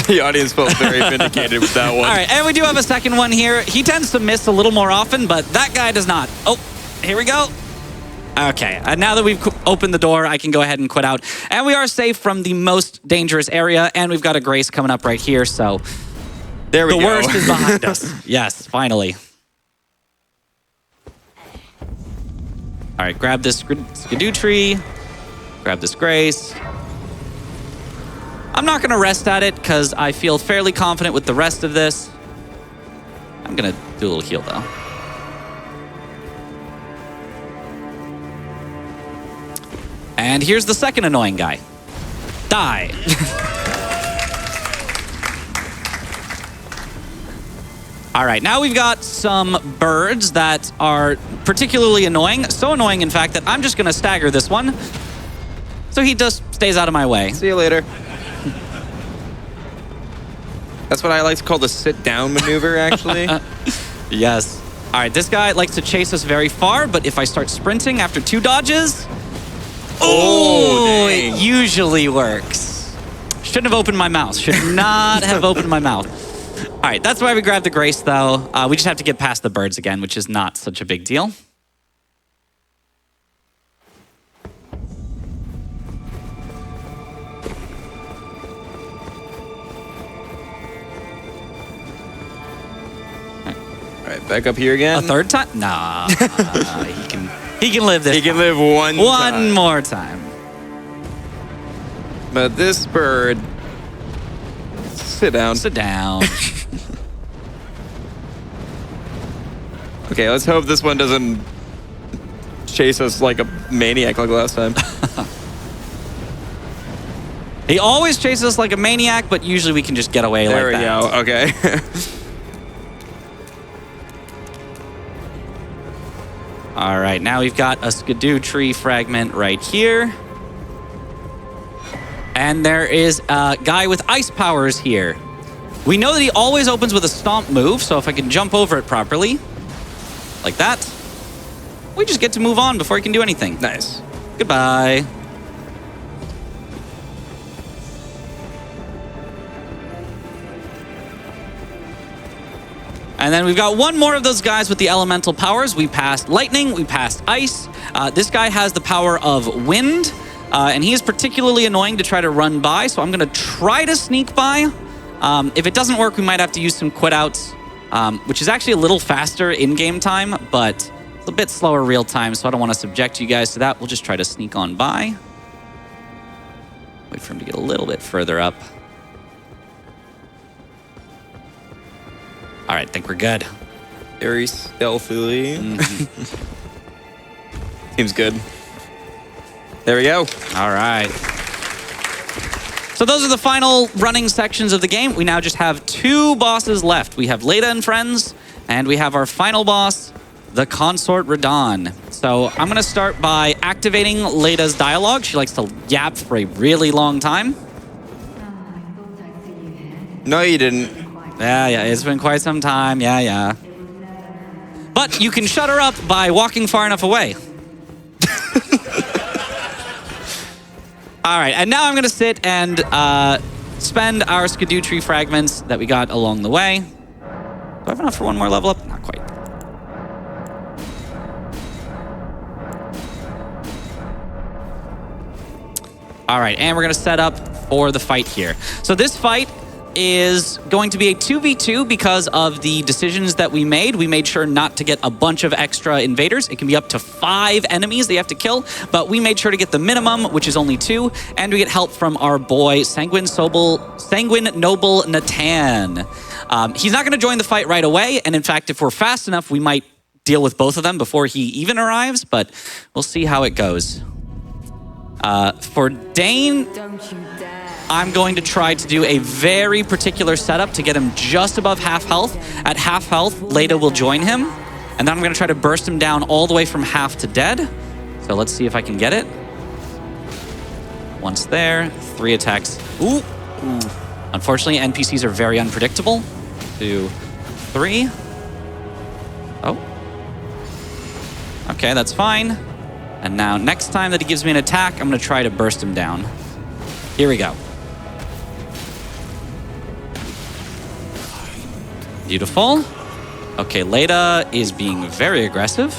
The audience felt very vindicated with that one. All right, and we do have a second one here. He tends to miss a little more often, but that guy does not. Oh, here we go. Okay, and now that we've opened the door, I can go ahead and quit out. And we are safe from the most dangerous area, and we've got a Grace coming up right here, so There we go. the worst is behind us. Yes, finally. All right, grab this skidoo tree, grab this Grace. I'm not going to rest at it because I feel fairly confident with the rest of this. I'm going to do a little heal, though. And here's the second annoying guy. Die. All right, now we've got some birds that are particularly annoying. So annoying, in fact, that I'm just going to stagger this one. So he just stays out of my way. See you later. That's what I like to call the sit-down maneuver, actually. Yes. All right, this guy likes to chase us very far, but if I start sprinting after 2 dodges... Oh, dang. it usually works. Shouldn't have opened my mouth. Should not have opened my mouth. All right, that's why we grabbed the Grace, though. We just have to get past the birds again, which is not such a big deal. All right, back up here again. A third time? Nah, he can live this. He can live one time. more time. But this bird... Sit down. Sit down. Okay, let's hope this one doesn't chase us like a maniac like last time. He always chases us like a maniac, but usually we can just get away like that. There we go. Okay. All right, now we've got a skidoo tree fragment right here. And there is a guy with ice powers here. We know that he always opens with a stomp move, so if I can jump over it properly, like that, we just get to move on before he can do anything. Nice. Goodbye. And then we've got one more of those guys with the elemental powers. We passed lightning, we passed ice. This guy has the power of wind, and he is particularly annoying to try to run by, so I'm going to try to sneak by. If it doesn't work, we might have to use some quit outs, which is actually a little faster in-game time, but it's a bit slower real time, so I don't want to subject you guys to that. We'll just try to sneak on by. Wait for him to get a little bit further up. All right, I think we're good. Very stealthily. Seems good. There we go. All right. So those are the final running sections of the game. We now just have 2 bosses left. We have Leda and friends, and we have our final boss, the Consort Radahn. So I'm going to start by activating Leda's dialogue. She likes to yap for a really long time. No, you didn't. Yeah, it's been quite some time. Yeah. But you can shut her up by walking far enough away. All right, and now I'm going to sit and spend our skidoo tree fragments that we got along the way. Do I have enough for one more level up? Not quite. All right, and we're going to set up for the fight here. So this fight is going to be a 2v2 because of the decisions that we made. We made sure not to get a bunch of extra invaders. It can be up to 5 enemies they have to kill, but we made sure to get the minimum, which is only 2, and we get help from our boy Sanguine Noble Natan. He's not going to join the fight right away, and in fact, if we're fast enough, we might deal with both of them before he even arrives, but we'll see how it goes. For Dane, I'm going to try to do a very particular setup to get him just above half health. At half health, Leda will join him, and then I'm going to try to burst him down all the way from half to dead. So let's see if I can get it. Once there, 3 attacks. Ooh. Unfortunately, NPCs are very unpredictable. 2, 3. Oh. Okay, that's fine. And now next time that he gives me an attack, I'm going to try to burst him down. Here we go. Beautiful. Okay, Leda is being very aggressive.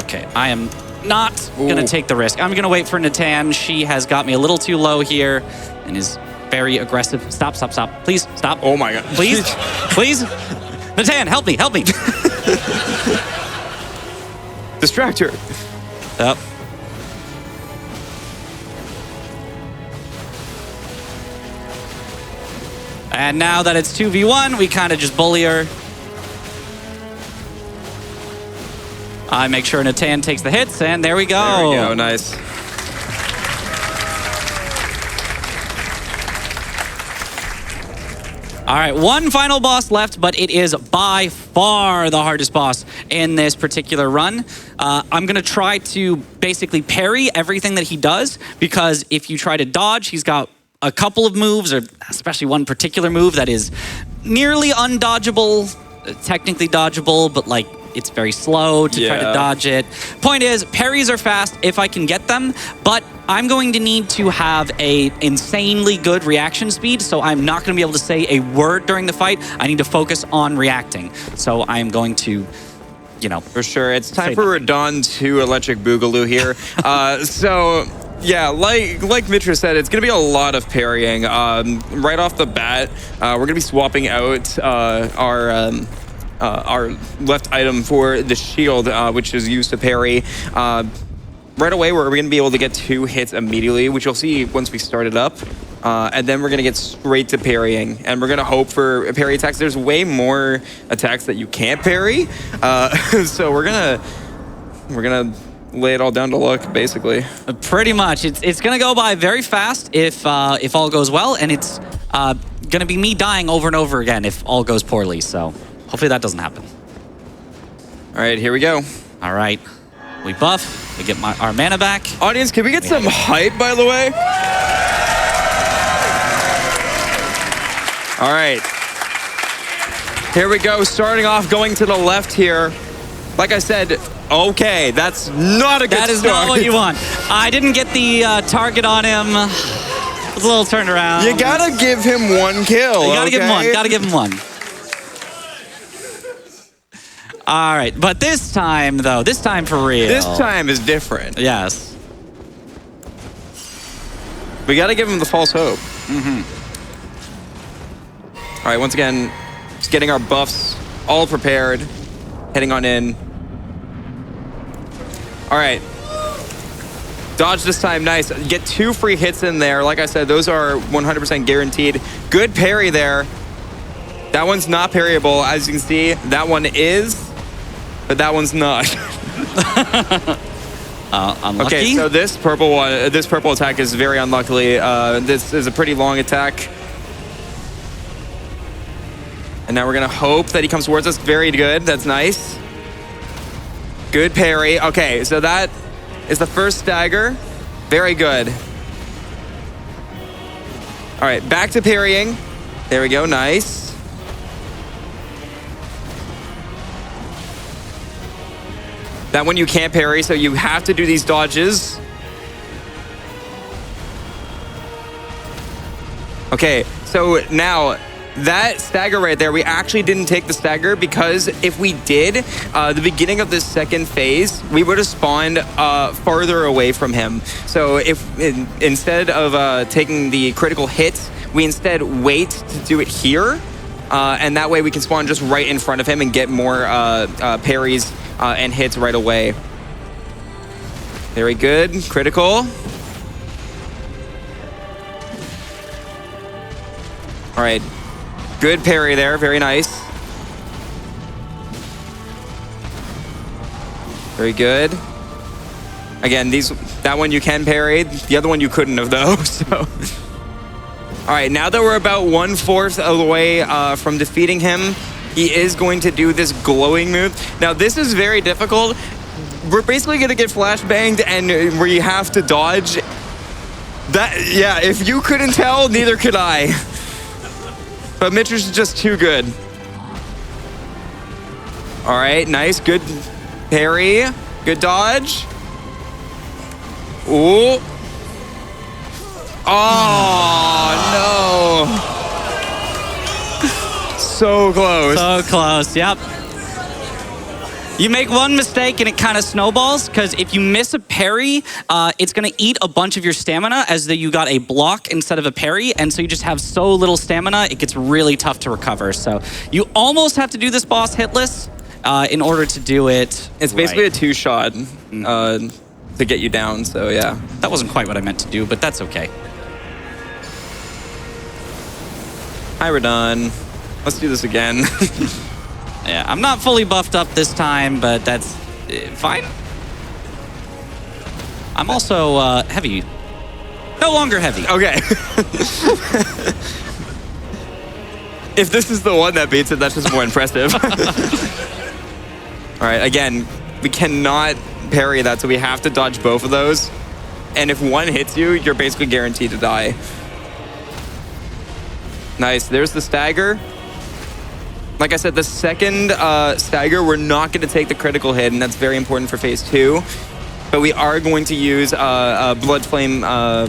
Okay, I am not going to take the risk. I'm going to wait for Natan. She has got me a little too low here and is very aggressive. Stop, stop, stop. Please, stop. Oh my god. Please, please. Natan, help me, help me. Distract her. Yep. And now that it's 2v1, we kind of just bully her. I make sure Natan takes the hits, and there we go. There we go, nice. All right, one final boss left, but it is by far the hardest boss in this particular run. I'm going to try to basically parry everything that he does, because if you try to dodge, he's got a couple of moves, or especially one particular move that is nearly undodgeable, technically dodgeable, but like it's very slow to try to dodge it. Point is, parries are fast if I can get them, but I'm going to need to have a insanely good reaction speed, so I'm not going to be able to say a word during the fight. I need to focus on reacting. So I'm going to, you know. For sure. It's time for Radon 2 Electric Boogaloo here. So, yeah, like Mitchriz said, it's going to be a lot of parrying. Right off the bat, we're going to be swapping out our left item for the shield, which is used to parry. Right away, we're going to be able to get 2 hits immediately, which you'll see once we start it up. And then we're going to get straight to parrying. And we're going to hope for parry attacks. There's way more attacks that you can't parry. So we're going to lay it all down to luck, basically. Pretty much. It's going to go by very fast if all goes well. And it's going to be me dying over and over again if all goes poorly. So hopefully that doesn't happen. All right, here we go. All right. We buff. We get our mana back. Audience, can we get some hype, by the way? All right. Here we go. Starting off, going to the left here. Like I said, okay, that's not a good start. That is not what you want. I didn't get the target on him. It was a little turned around. You gotta give him 1 kill. You gotta give him one. Gotta give him one. All right, but this time, though, this time for real. This time is different. Yes. We got to give him the false hope. All right, once again, just getting our buffs all prepared, heading on in. All right. Dodge this time, nice. Get 2 free hits in there. Like I said, those are 100% guaranteed. Good parry there. That one's not parryable, as you can see. That one is, but that one's not. Unlucky. Okay, so this purple attack is very unluckily. This is a pretty long attack. And now we're gonna hope that he comes towards us. Very good, that's nice. Good parry. Okay, so that is the first stagger. Very good. All right, back to parrying. There we go, nice. That one you can't parry, so you have to do these dodges. Okay, so now that stagger right there, we actually didn't take the stagger because if we did, the beginning of this second phase, we would have spawned farther away from him. So instead of taking the critical hits, we instead wait to do it here. And that way we can spawn just right in front of him and get more parries and hits right away. Very good. Critical. All right. Good parry there. Very nice. Very good. Again, that one you can parry. The other one you couldn't have, though. So, all right. Now that we're about 1/4 of the way from defeating him, he is going to do this glowing move. Now, this is very difficult. We're basically going to get flashbanged, and we have to dodge. Yeah, if you couldn't tell, neither could I. But Mitchriz is just too good. All right, nice, good parry, good dodge. Ooh. Oh, no. So close. So close, yep. You make one mistake and it kind of snowballs, because if you miss a parry, it's going to eat a bunch of your stamina as though you got a block instead of a parry, and so you just have so little stamina, it gets really tough to recover. So you almost have to do this boss hitless in order to do it. It's basically a two-shot to get you down, so yeah. That wasn't quite what I meant to do, but that's okay. Hi, we're done. Let's do this again. Yeah, I'm not fully buffed up this time, but that's fine. I'm also heavy. No longer heavy. Okay. If this is the one that beats it, that's just more impressive. All right, again, we cannot parry that, so we have to dodge both of those. And if one hits you, you're basically guaranteed to die. Nice, there's the stagger. Like I said, the second stagger, we're not going to take the critical hit, and that's very important for phase 2. But we are going to use Blood Flame, the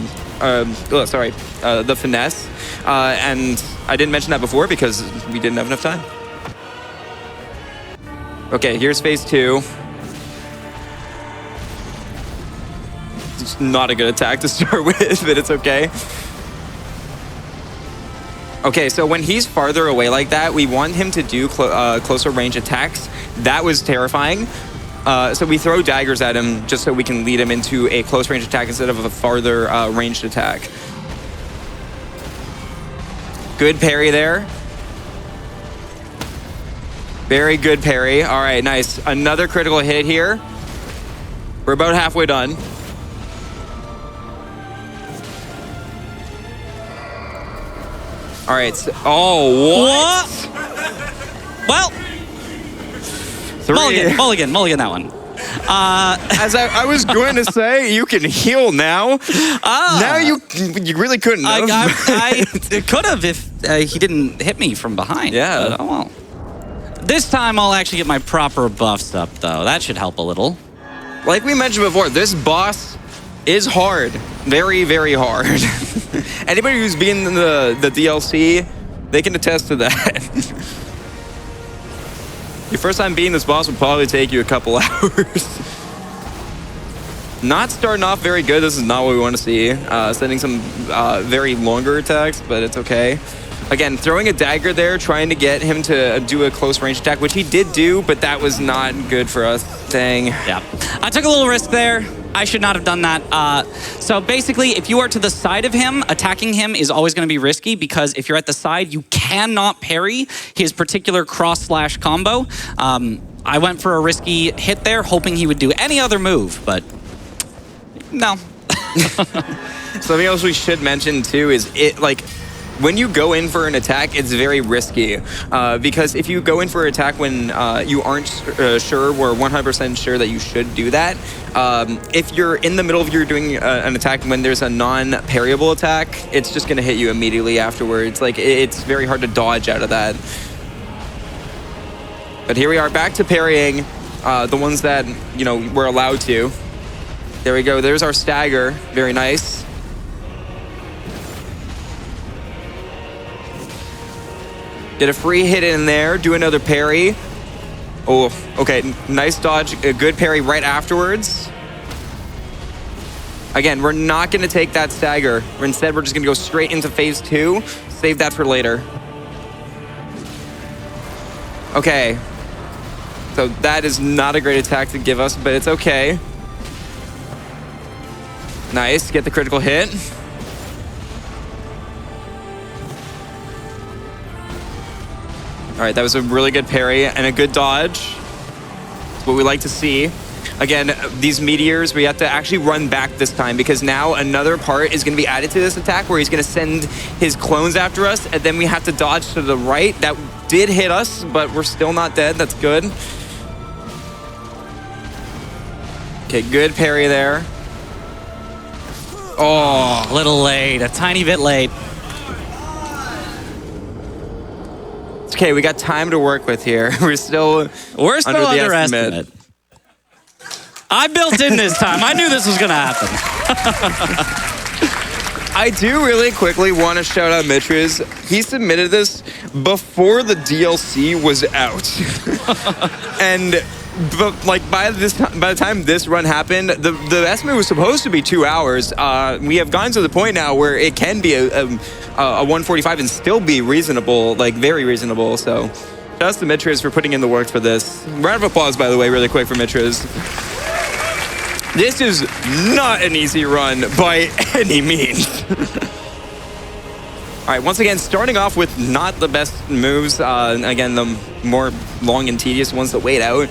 Finesse. And I didn't mention that before because we didn't have enough time. Okay, here's phase 2. It's not a good attack to start with, but it's okay. Okay, so when he's farther away like that, we want him to do closer range attacks. That was terrifying. So we throw daggers at him just so we can lead him into a close range attack instead of a farther ranged attack. Good parry there. Very good parry. All right, nice. Another critical hit here. We're about halfway done. All right. So, what? Well, mulligan that one. As I was going to say, you can heal now. Now you really couldn't have. I could have if he didn't hit me from behind. Yeah. But, oh well. This time I'll actually get my proper buffs up, though. That should help a little. Like we mentioned before, this boss is hard. Very, very hard. Anybody who's been in the DLC, they can attest to that. Your first time beating this boss will probably take you a couple hours. Not starting off very good. This is not what we want to see. Sending some very longer attacks, but it's okay. Again, throwing a dagger there, trying to get him to do a close range attack, which he did do, but that was not good for us. Dang. Yeah. I took a little risk there. I should not have done that. So basically, if you are to the side of him, attacking him is always going to be risky because if you're at the side, you cannot parry his particular cross-slash combo. I went for a risky hit there, hoping he would do any other move, but no. Something else we should mention too is when you go in for an attack, it's very risky because if you go in for an attack when you aren't sure or 100% sure that you should do that, if you're in the middle of doing an attack when there's a non-parryable attack, it's just going to hit you immediately afterwards. Like, it's very hard to dodge out of that. But here we are back to parrying the ones that, we're allowed to. There we go. There's our stagger. Very nice. Get a free hit in there. Do another parry. Oh, okay. Nice dodge. A good parry right afterwards. Again, we're not going to take that stagger. Instead, we're just going to go straight into phase 2. Save that for later. Okay. So that is not a great attack to give us, but it's okay. Nice. Get the critical hit. All right, that was a really good parry and a good dodge. That's what we like to see. Again, these meteors, we have to actually run back this time because now another part is going to be added to this attack where he's going to send his clones after us, and then we have to dodge to the right. That did hit us, but we're still not dead. That's good. Okay, good parry there. Oh, a little late, a tiny bit late. It's okay, we got time to work with here. We're still underestimate. I built in this time. I knew this was going to happen. I do really quickly want to shout out Mitchriz. He submitted this before the DLC was out. And like by the time this run happened, the estimate was supposed to be 2 hours. We have gotten to the point now where it can be a 145 and still be reasonable, like very reasonable. So shout out to Mitchriz for putting in the work for this. Round of applause, by the way, really quick for Mitchriz. This is not an easy run by any means. All right, once again, starting off with not the best moves. Again, the more long and tedious ones that wait out.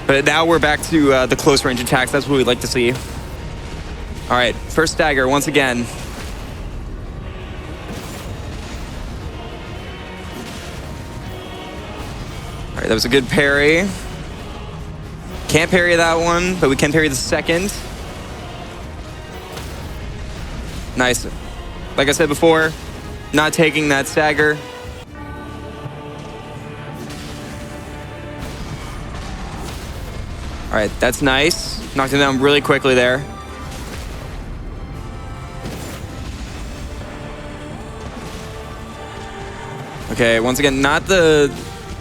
But now we're back to the close range attacks. That's what we'd like to see. All right, first stagger once again. All right, that was a good parry. Can't parry that one, but we can parry the second. Nice. Like I said before, not taking that stagger. All right, that's nice. Knocked him down really quickly there. Okay, once again, not the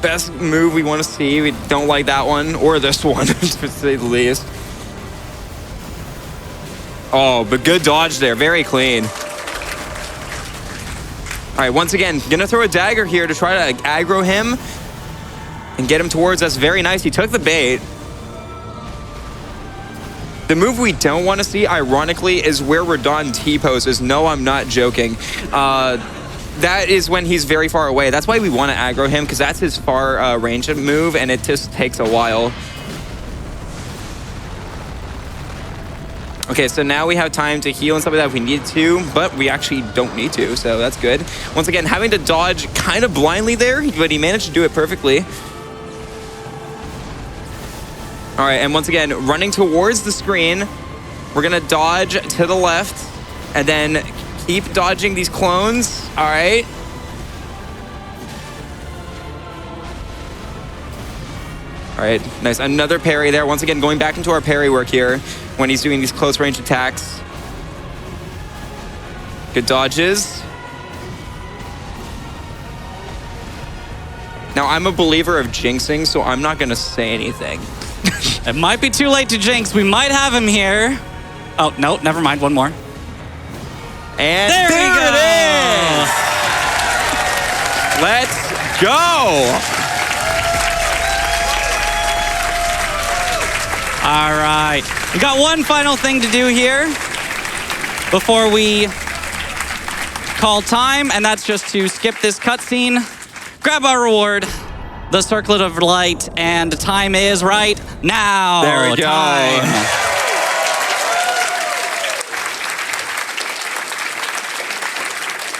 best move we want to see. We don't like that one, or this one, to say the least. Oh, but good dodge there. Very clean. All right, once again, gonna throw a dagger here to try to aggro him and get him towards us. Very nice. He took the bait. The move we don't want to see, ironically, is where Radon T-poses. No, I'm not joking. That is when he's very far away. That's why we want to aggro him, because that's his far range move, and it just takes a while. Okay, so now we have time to heal and stuff like that if we need to, but we actually don't need to, so that's good. Once again, having to dodge kind of blindly there, but he managed to do it perfectly. All right, and once again, running towards the screen, we're gonna dodge to the left, and then keep dodging these clones. All right. All right, nice. Another parry there. Once again, going back into our parry work here when he's doing these close range attacks. Good dodges. Now, I'm a believer of jinxing, so I'm not going to say anything. It might be too late to jinx. We might have him here. Oh, no, never mind. One more. And there we go. It is. Let's go. All right. We got one final thing to do here before we call time, and that's just to skip this cutscene, grab our reward, the circlet of light, and time is right now. There we go. Time.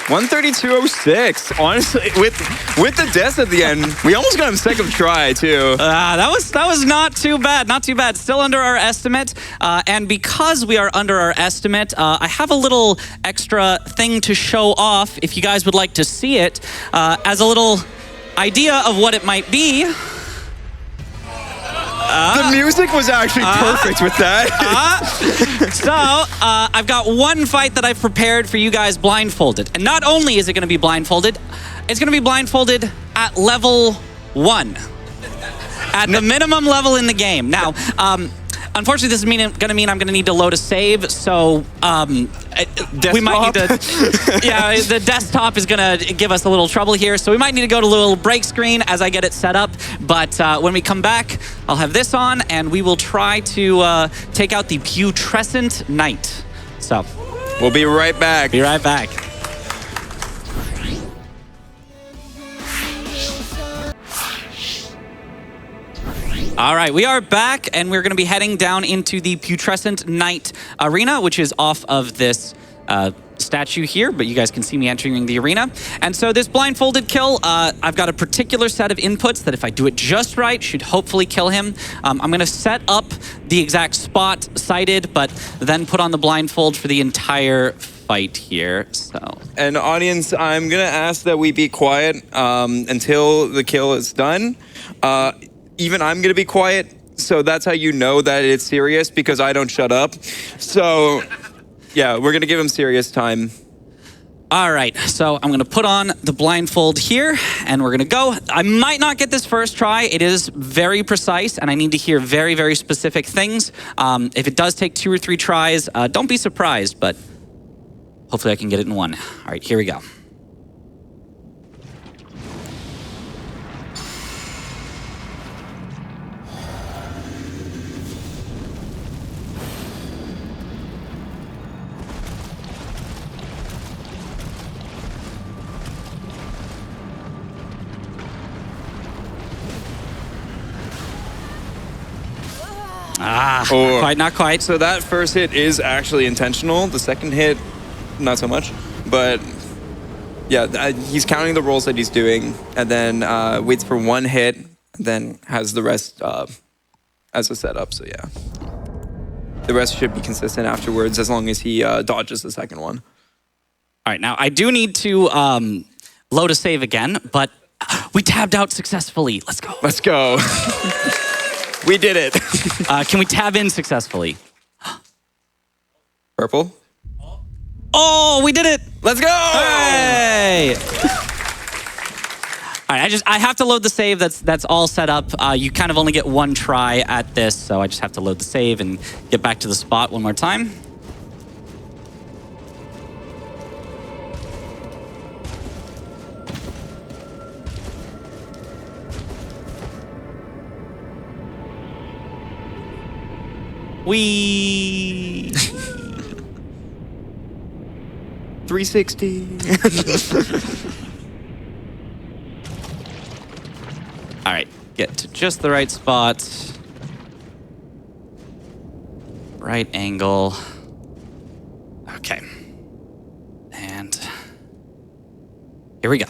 132.06. Honestly, with the death at the end, we almost got him second try too. That was not too bad. Not too bad. Still under our estimate. And because we are under our estimate, I have a little extra thing to show off if you guys would like to see it as a little idea of what it might be. The music was actually perfect with that. So, I've got one fight that I've prepared for you guys blindfolded. And not only is it going to be blindfolded, it's going to be blindfolded at level 1. At the minimum level in the game. Now, unfortunately, this is going to mean I'm going to need to load a save, so we might need to... Yeah, the desktop is going to give us a little trouble here, so we might need to go to a little break screen as I get it set up. But when we come back, I'll have this on, and we will try to take out the Putrescent Knight. So... We'll be right back. Be right back. All right, we are back, and we're going to be heading down into the Putrescent Knight arena, which is off of this statue here, but you guys can see me entering the arena. And so this blindfolded kill, I've got a particular set of inputs that if I do it just right, should hopefully kill him. I'm going to set up the exact spot sighted, but then put on the blindfold for the entire fight here. So, and audience, I'm going to ask that we be quiet until the kill is done. Even I'm going to be quiet, so that's how you know that it's serious, because I don't shut up. So, yeah, we're going to give him serious time. All right, so I'm going to put on the blindfold here, and we're going to go. I might not get this first try. It is very precise, and I need to hear very, very specific things. If it does take 2 or 3 tries, don't be surprised, but hopefully I can get it in one. All right, here we go. Not quite. So that first hit is actually intentional. The second hit, not so much. But yeah, he's counting the rolls that he's doing, and then waits for 1 hit, and then has the rest as a setup. So yeah, the rest should be consistent afterwards as long as he dodges the second one. All right, now I do need to load a save again, but we tabbed out successfully. Let's go. Let's go. We did it. Can we tab in successfully? Purple. Oh, we did it. Let's go. Hey. All right, I have to load the save. That's all set up. You kind of only get 1 try at this, so I just have to load the save and get back to the spot one more time. Wee. 360. All right, get to just the right spot. Right angle. Okay. And here we go.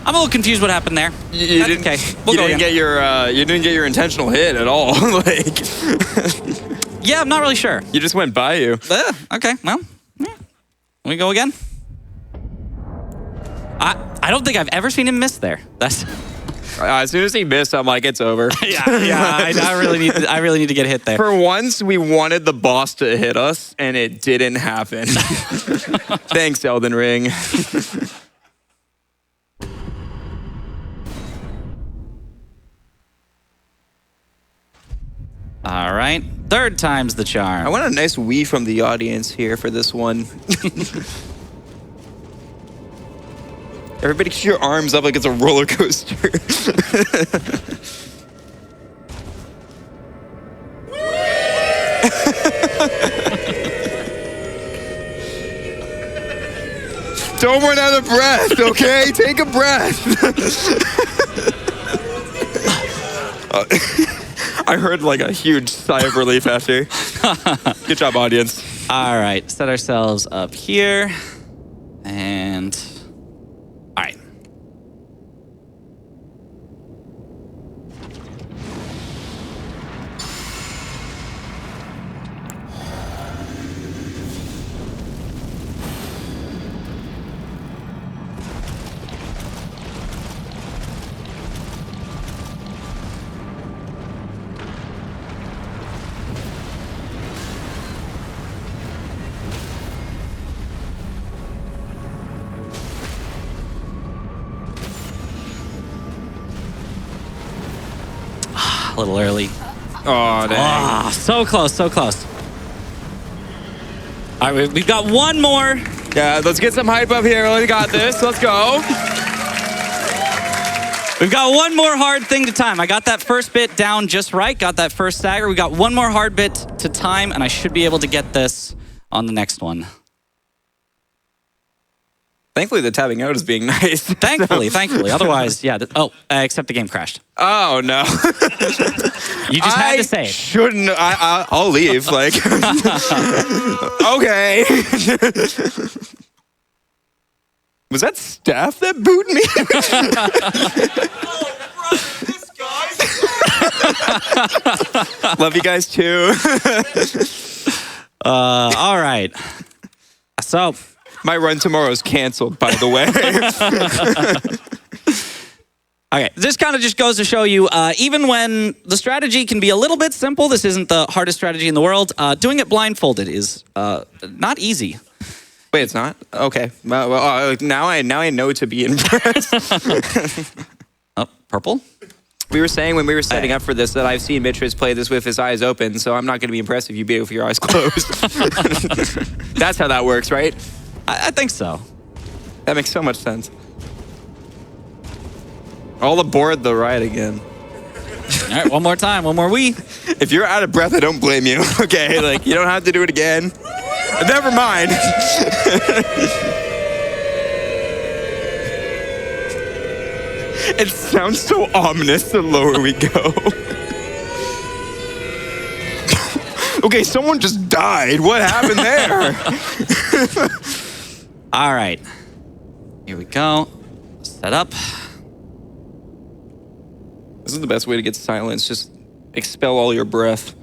I'm a little confused what happened there. You didn't, okay. You didn't get your intentional hit at all. Like, yeah, I'm not really sure. You just went by you. Okay, well, yeah. We go again. I don't think I've ever seen him miss there. That's. As soon as he missed, I'm like, it's over. yeah. I really need to get hit there. For once, we wanted the boss to hit us, and it didn't happen. Thanks, Elden Ring. All right, 3rd time's the charm. I want a nice wee from the audience here for this one. Everybody get your arms up like it's a roller coaster. Don't run out of breath, okay? Take a breath. I heard like a huge sigh of relief after. Good job, audience. All right, set ourselves up here. And all right. A little early. Oh, dang. Ah, so close, so close. All right, we've got one more. Yeah, let's get some hype up here. We got this. Let's go. We've got one more hard thing to time. I got that first bit down just right. Got that first stagger. We got one more hard bit to time, and I should be able to get this on the next one. Thankfully, the tabbing out is being nice. Thankfully. Otherwise, yeah. Except the game crashed. Oh, no. You just had to say it. Shouldn't. I'll leave. Like, okay. Was that staff that booed me? Love you guys too. All right. So my run tomorrow is canceled, by the way. okay, this kind of just goes to show you, even when the strategy can be a little bit simple, this isn't the hardest strategy in the world, doing it blindfolded is not easy. Wait, it's not? Okay. Well, now I know to be impressed. Oh, purple? We were saying when we were setting up for this that I've seen Mitchriz play this with his eyes open, so I'm not going to be impressed if you beat it with your eyes closed. That's how that works, right? I think so. That makes so much sense. All aboard the ride again. All right, one more time, one more wee. If you're out of breath, I don't blame you. Okay, like you don't have to do it again. Never mind. It sounds so ominous the lower we go. Okay, someone just died. What happened there? All right. Here we go. Set up. This is the best way to get silence. Just expel all your breath.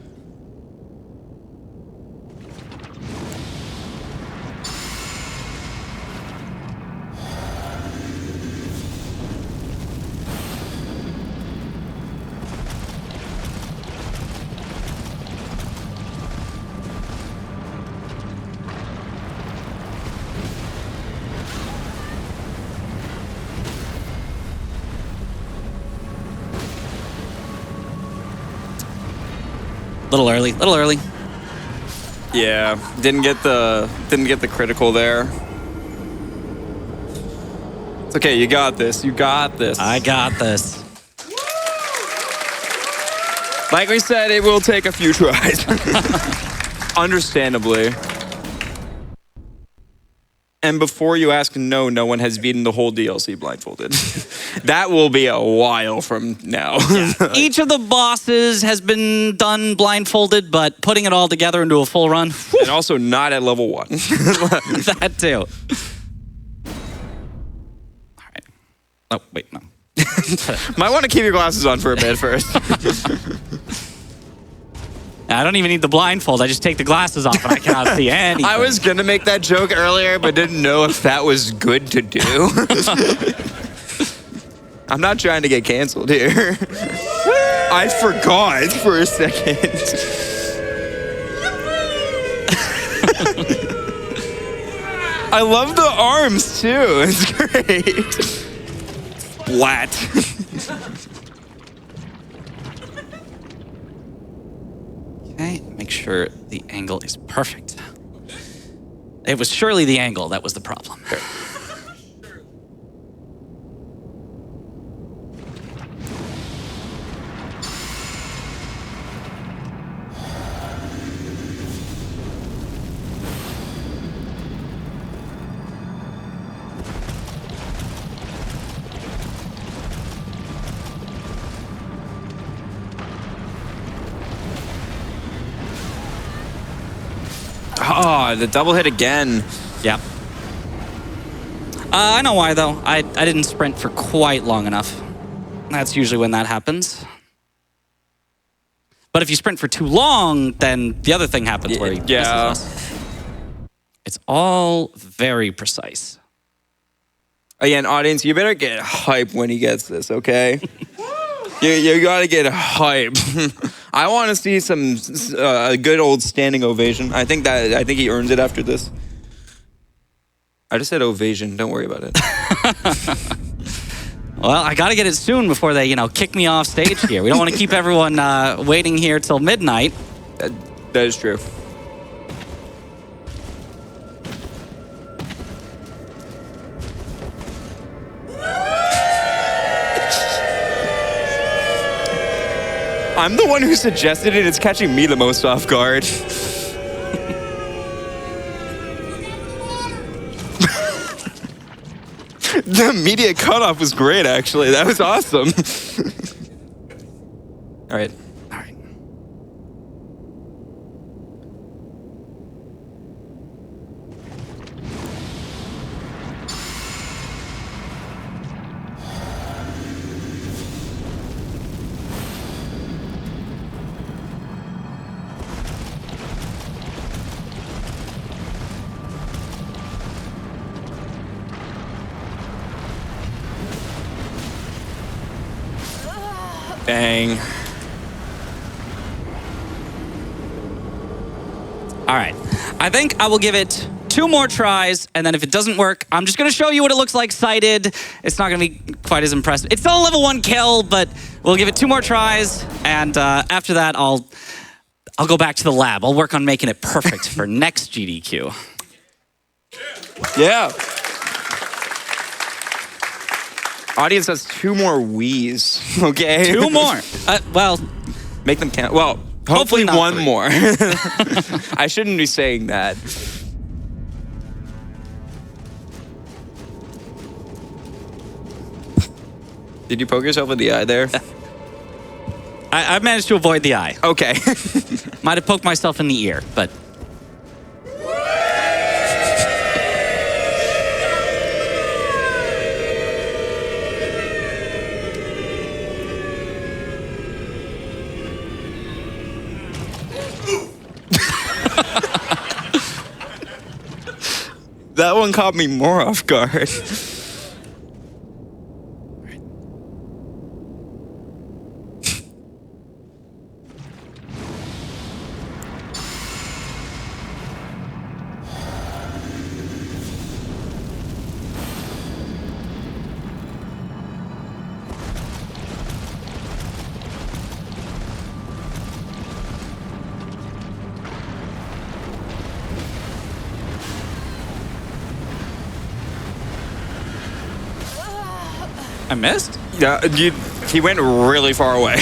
Little early. Yeah, didn't get the critical there. It's okay, you got this. I got this. Like we said, it will take a few tries. Understandably. And before you ask, no one has beaten the whole DLC blindfolded. That will be a while from now. Each of the bosses has been done blindfolded, but putting it all together into a full run. And also not at level 1. That too. All right. Oh, wait, no. Might want to keep your glasses on for a bit first. I don't even need the blindfold. I just take the glasses off and I cannot see anything. I was going to make that joke earlier, but didn't know if that was good to do. I'm not trying to get canceled here. I forgot for a second. I love the arms too. It's great. Splat. Okay, make sure the angle is perfect. It was surely the angle that was the problem. Oh, the double hit again. Yep. I know why, though. I didn't sprint for quite long enough. That's usually when that happens. But if you sprint for too long, then the other thing happens where he misses us. It's all very precise. Again, audience, you better get hype when he gets this, okay? you gotta get hype. I want to see some a good old standing ovation. I think he earns it after this. I just said ovation. Don't worry about it. Well, I got to get it soon before they, kick me off stage here. We don't want to keep everyone waiting here till midnight. That is true. I'm the one who suggested it. It's catching me the most off guard. The immediate cutoff was great, actually. That was awesome. All right. All right. Dang. All right. I think I will give it 2 more tries, and then if it doesn't work, I'm just going to show you what it looks like sighted. It's not going to be quite as impressive. It's still a level 1 kill, but we'll give it 2 more tries, and after that, I'll go back to the lab. I'll work on making it perfect for next GDQ. Yeah. Audience has 2 more wheeze, okay? 2 more. Well, make them count. Well, hopefully not 1 3. more. I shouldn't be saying that. Did you poke yourself in the eye there? I managed to avoid the eye. Okay. Might have poked myself in the ear, but... That one caught me more off guard. I missed? Yeah, he went really far away.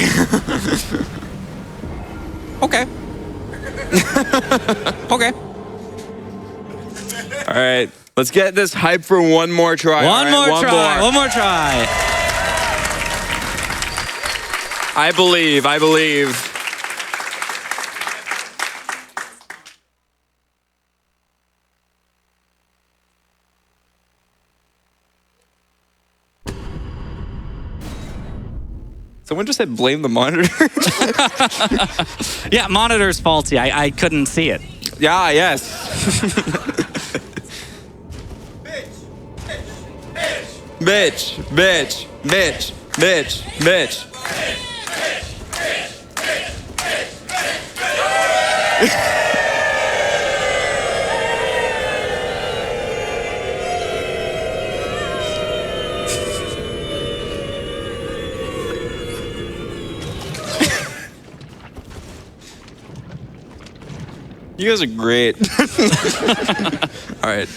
Okay. Okay. All right, let's get this hype for 1 more try. One more try. I believe. Someone just said blame the monitor. Yeah, monitor's faulty. I couldn't see it. Yeah, yes. Bitch. You guys are great. All right.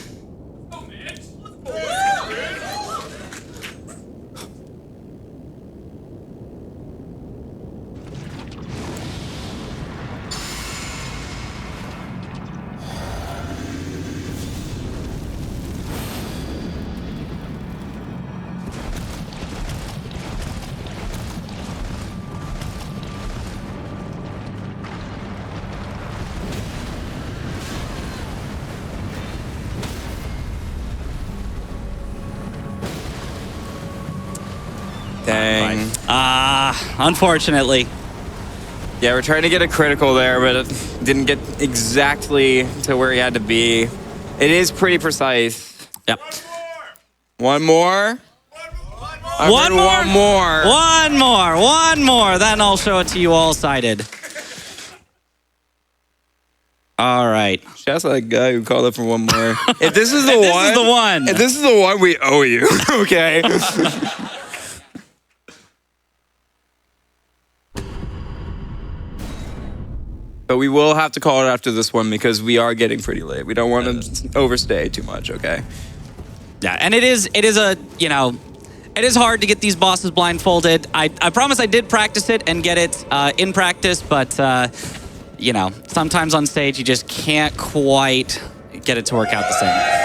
Unfortunately. Yeah, we're trying to get a critical there, but it didn't get exactly to where he had to be. It is pretty precise. Yep. One more. One more. One more. One more. One more. Then I'll show it to you all sided. All right. Shouts to that guy who called up for one more. If this is the This one, is the one. If this is the one, we owe you. Okay. But we will have to call it after this one because we are getting pretty late. We don't want to overstay too much. Okay. Yeah, and it is a, you know, it is hard to get these bosses blindfolded. I promise I did practice it and get it in practice, but, you know, sometimes on stage you just can't quite get it to work out the same.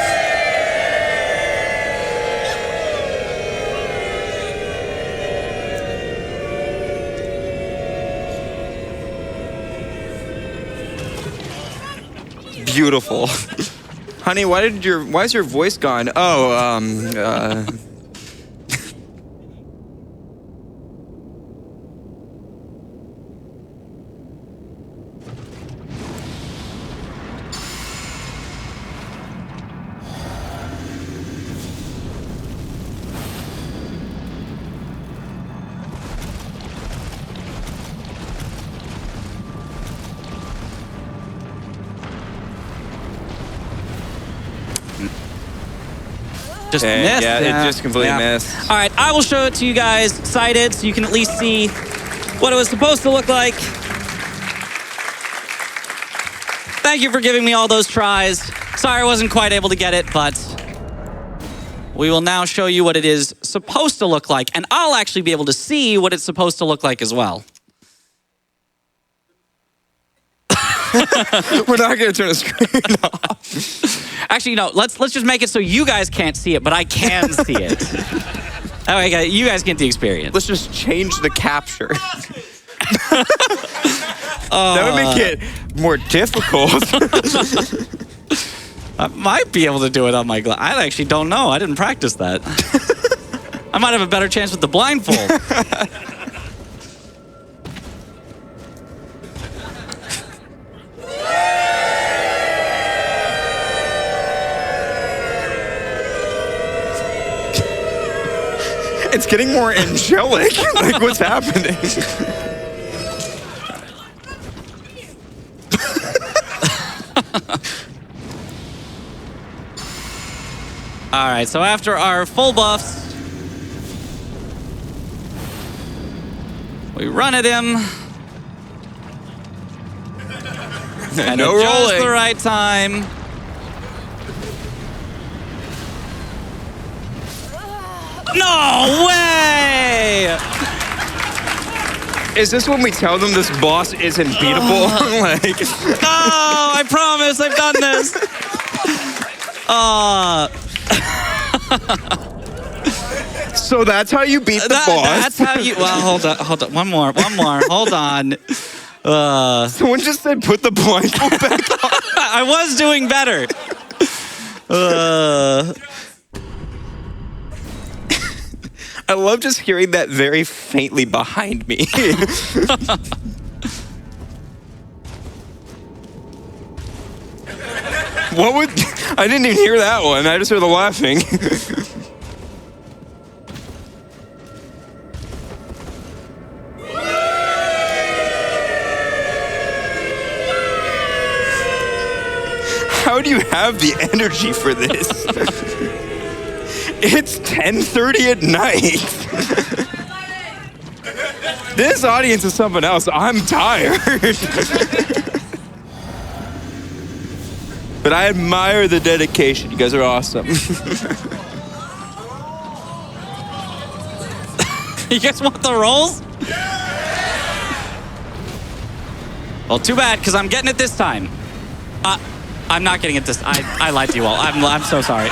Beautiful. Honey, why is your voice gone? Oh, Just missed. Yeah, it just completely missed. All right, I will show it to you guys sighted so you can at least see what it was supposed to look like. Thank you for giving me all those tries. Sorry I wasn't quite able to get it, but we will now show you what it is supposed to look like, and I'll actually be able to see what it's supposed to look like as well. We're not going to turn the screen off. Actually, no, let's just make it so you guys can't see it, but I can see it. That way you guys get the experience. Let's just change the capture. That would make it more difficult. I might be able to do it on my glass. I actually don't know. I didn't practice that. I might have a better chance with the blindfold. It's getting more angelic. Like, what's happening? All right, so after our full buffs, we run at him. And No at just rolling. the right time. No way! Is this when we tell them this boss isn't beatable? Like, No, I promise I've done this. so that's how you beat the boss? That's how you. Well, hold on. One more. Hold on. Someone just said put the blindfold back on. I was doing better. I love just hearing that very faintly behind me. What would... I didn't even hear that one. I just heard the laughing. How do you have the energy for this? It's 10:30 at night. This audience is something else. I'm tired. But I admire the dedication. You guys are awesome. You guys want the rolls? Well, too bad, because I'm getting it this time. I'm not getting it this. I lied to you all. I'm so sorry.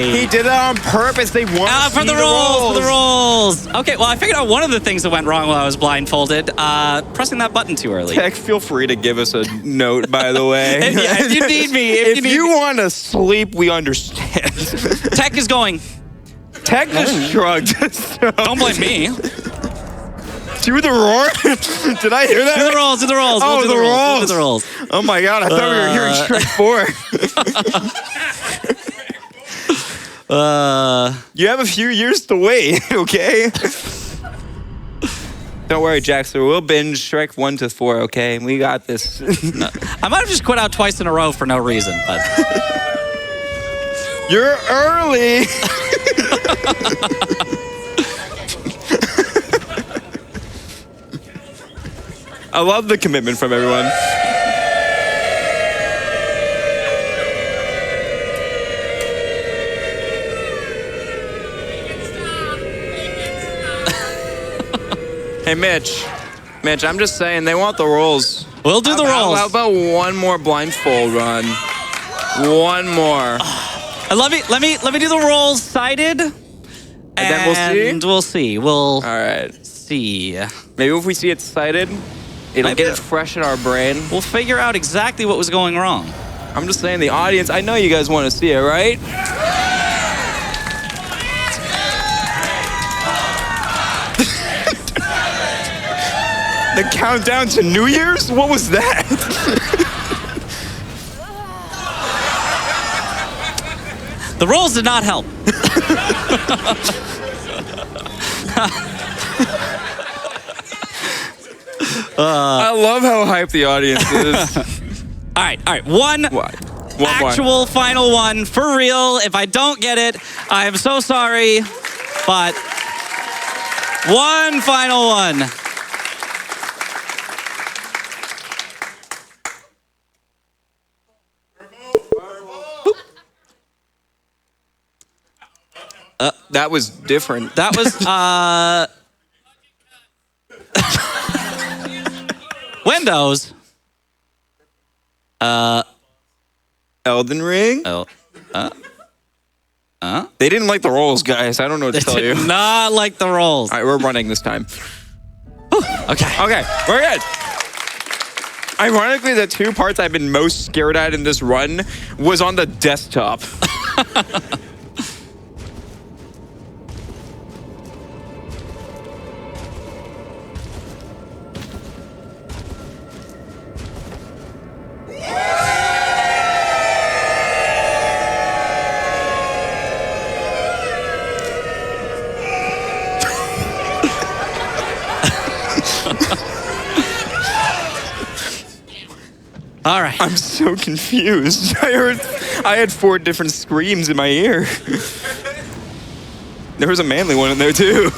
He did it on purpose. They want to for see the rolls. For the rolls. Okay, well, I figured out one of the things that went wrong while I was blindfolded. Pressing that button too early. Tech, feel free to give us a note, by the way. If you need me. If you want to sleep, we understand. Tech is going. Tech just shrugged. So. Don't blame me. Do the roar? Did I hear that? Do the rolls, do the rolls. Oh, we'll do the rolls. rolls. We'll do the rolls. Oh my god, I thought we were hearing Shrek 4. You have a few years to wait, okay? Don't worry, Jackson. We'll binge Shrek 1 to 4, okay? We got this. I might have just quit out twice in a row for no reason, but... You're early! I love the commitment from everyone. Hey, Mitch. Mitch, I'm just saying, they want the rolls. We'll do the rolls. How about one more blindfold run? One more. Let me do the rolls sided. And then we'll see? And we'll see. We'll All right. see. Maybe if we see it sighted, it'll Maybe. get it fresh in our brain. We'll figure out exactly what was going wrong. I'm just saying, the audience, I know you guys want to see it, right? The countdown to New Year's? What was that? The rolls did not help. I love how hyped the audience is. All right. One actual final one for real. If I don't get it, I am so sorry, but one final one. That was different. That was Windows. Elden Ring? Oh. They didn't like the rolls, guys. I don't know what to tell you. Not like the rolls. All right, we're running this time. Okay. Okay, we're good. Ironically, the two parts I've been most scared at in this run was on the desktop. All right. I'm so confused. I had 4 different screams in my ear. There was a manly one in there too.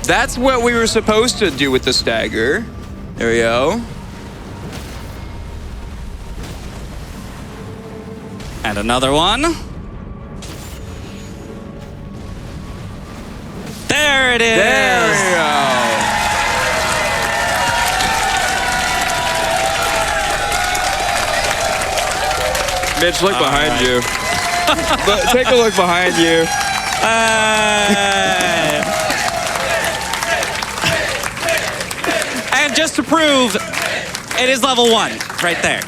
That's what we were supposed to do with the stagger. There we go. And another one. There it is. There we go. Mitch, look behind you. Take a look behind you. And just to prove, it is level 1 right there.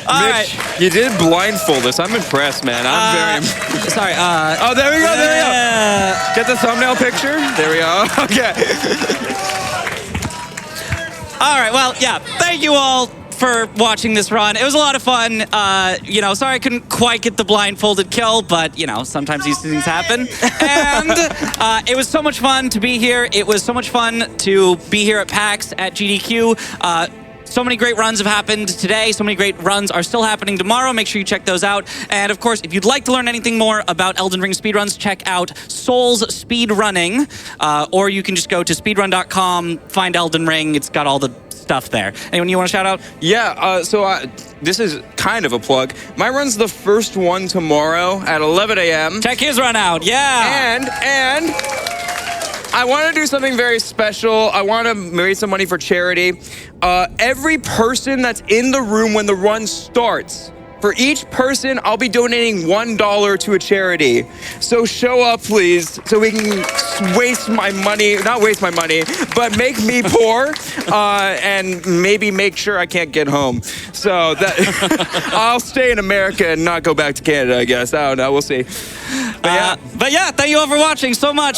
All Mitch, right. you did blindfold us. I'm impressed, man. I'm very impressed. Sorry. Oh, there we go. There we go. Get the thumbnail picture. There we go. Okay. All right. Well, yeah. Thank you all for watching this run. It was a lot of fun. Sorry I couldn't quite get the blindfolded kill, but, sometimes these things happen. And it was so much fun to be here. It was so much fun to be here at PAX at GDQ. So many great runs have happened today. So many great runs are still happening tomorrow. Make sure you check those out. And of course, if you'd like to learn anything more about Elden Ring speedruns, check out Soul's Speedrunning. Or you can just go to speedrun.com, find Elden Ring. It's got all the stuff there. Anyone you want to shout out? Yeah, this is kind of a plug. My run's the first one tomorrow at 11 a.m. Check his run out. Yeah. And I want to do something very special. I want to raise some money for charity. Every person that's in the room when the run starts For each person, I'll be donating $1 to a charity. So show up, please, so we can waste my money, not waste my money, but make me poor, and maybe make sure I can't get home. So that I'll stay in America and not go back to Canada, I guess. I don't know, we'll see. But yeah, thank you all for watching so much.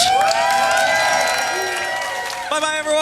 Bye-bye, everyone.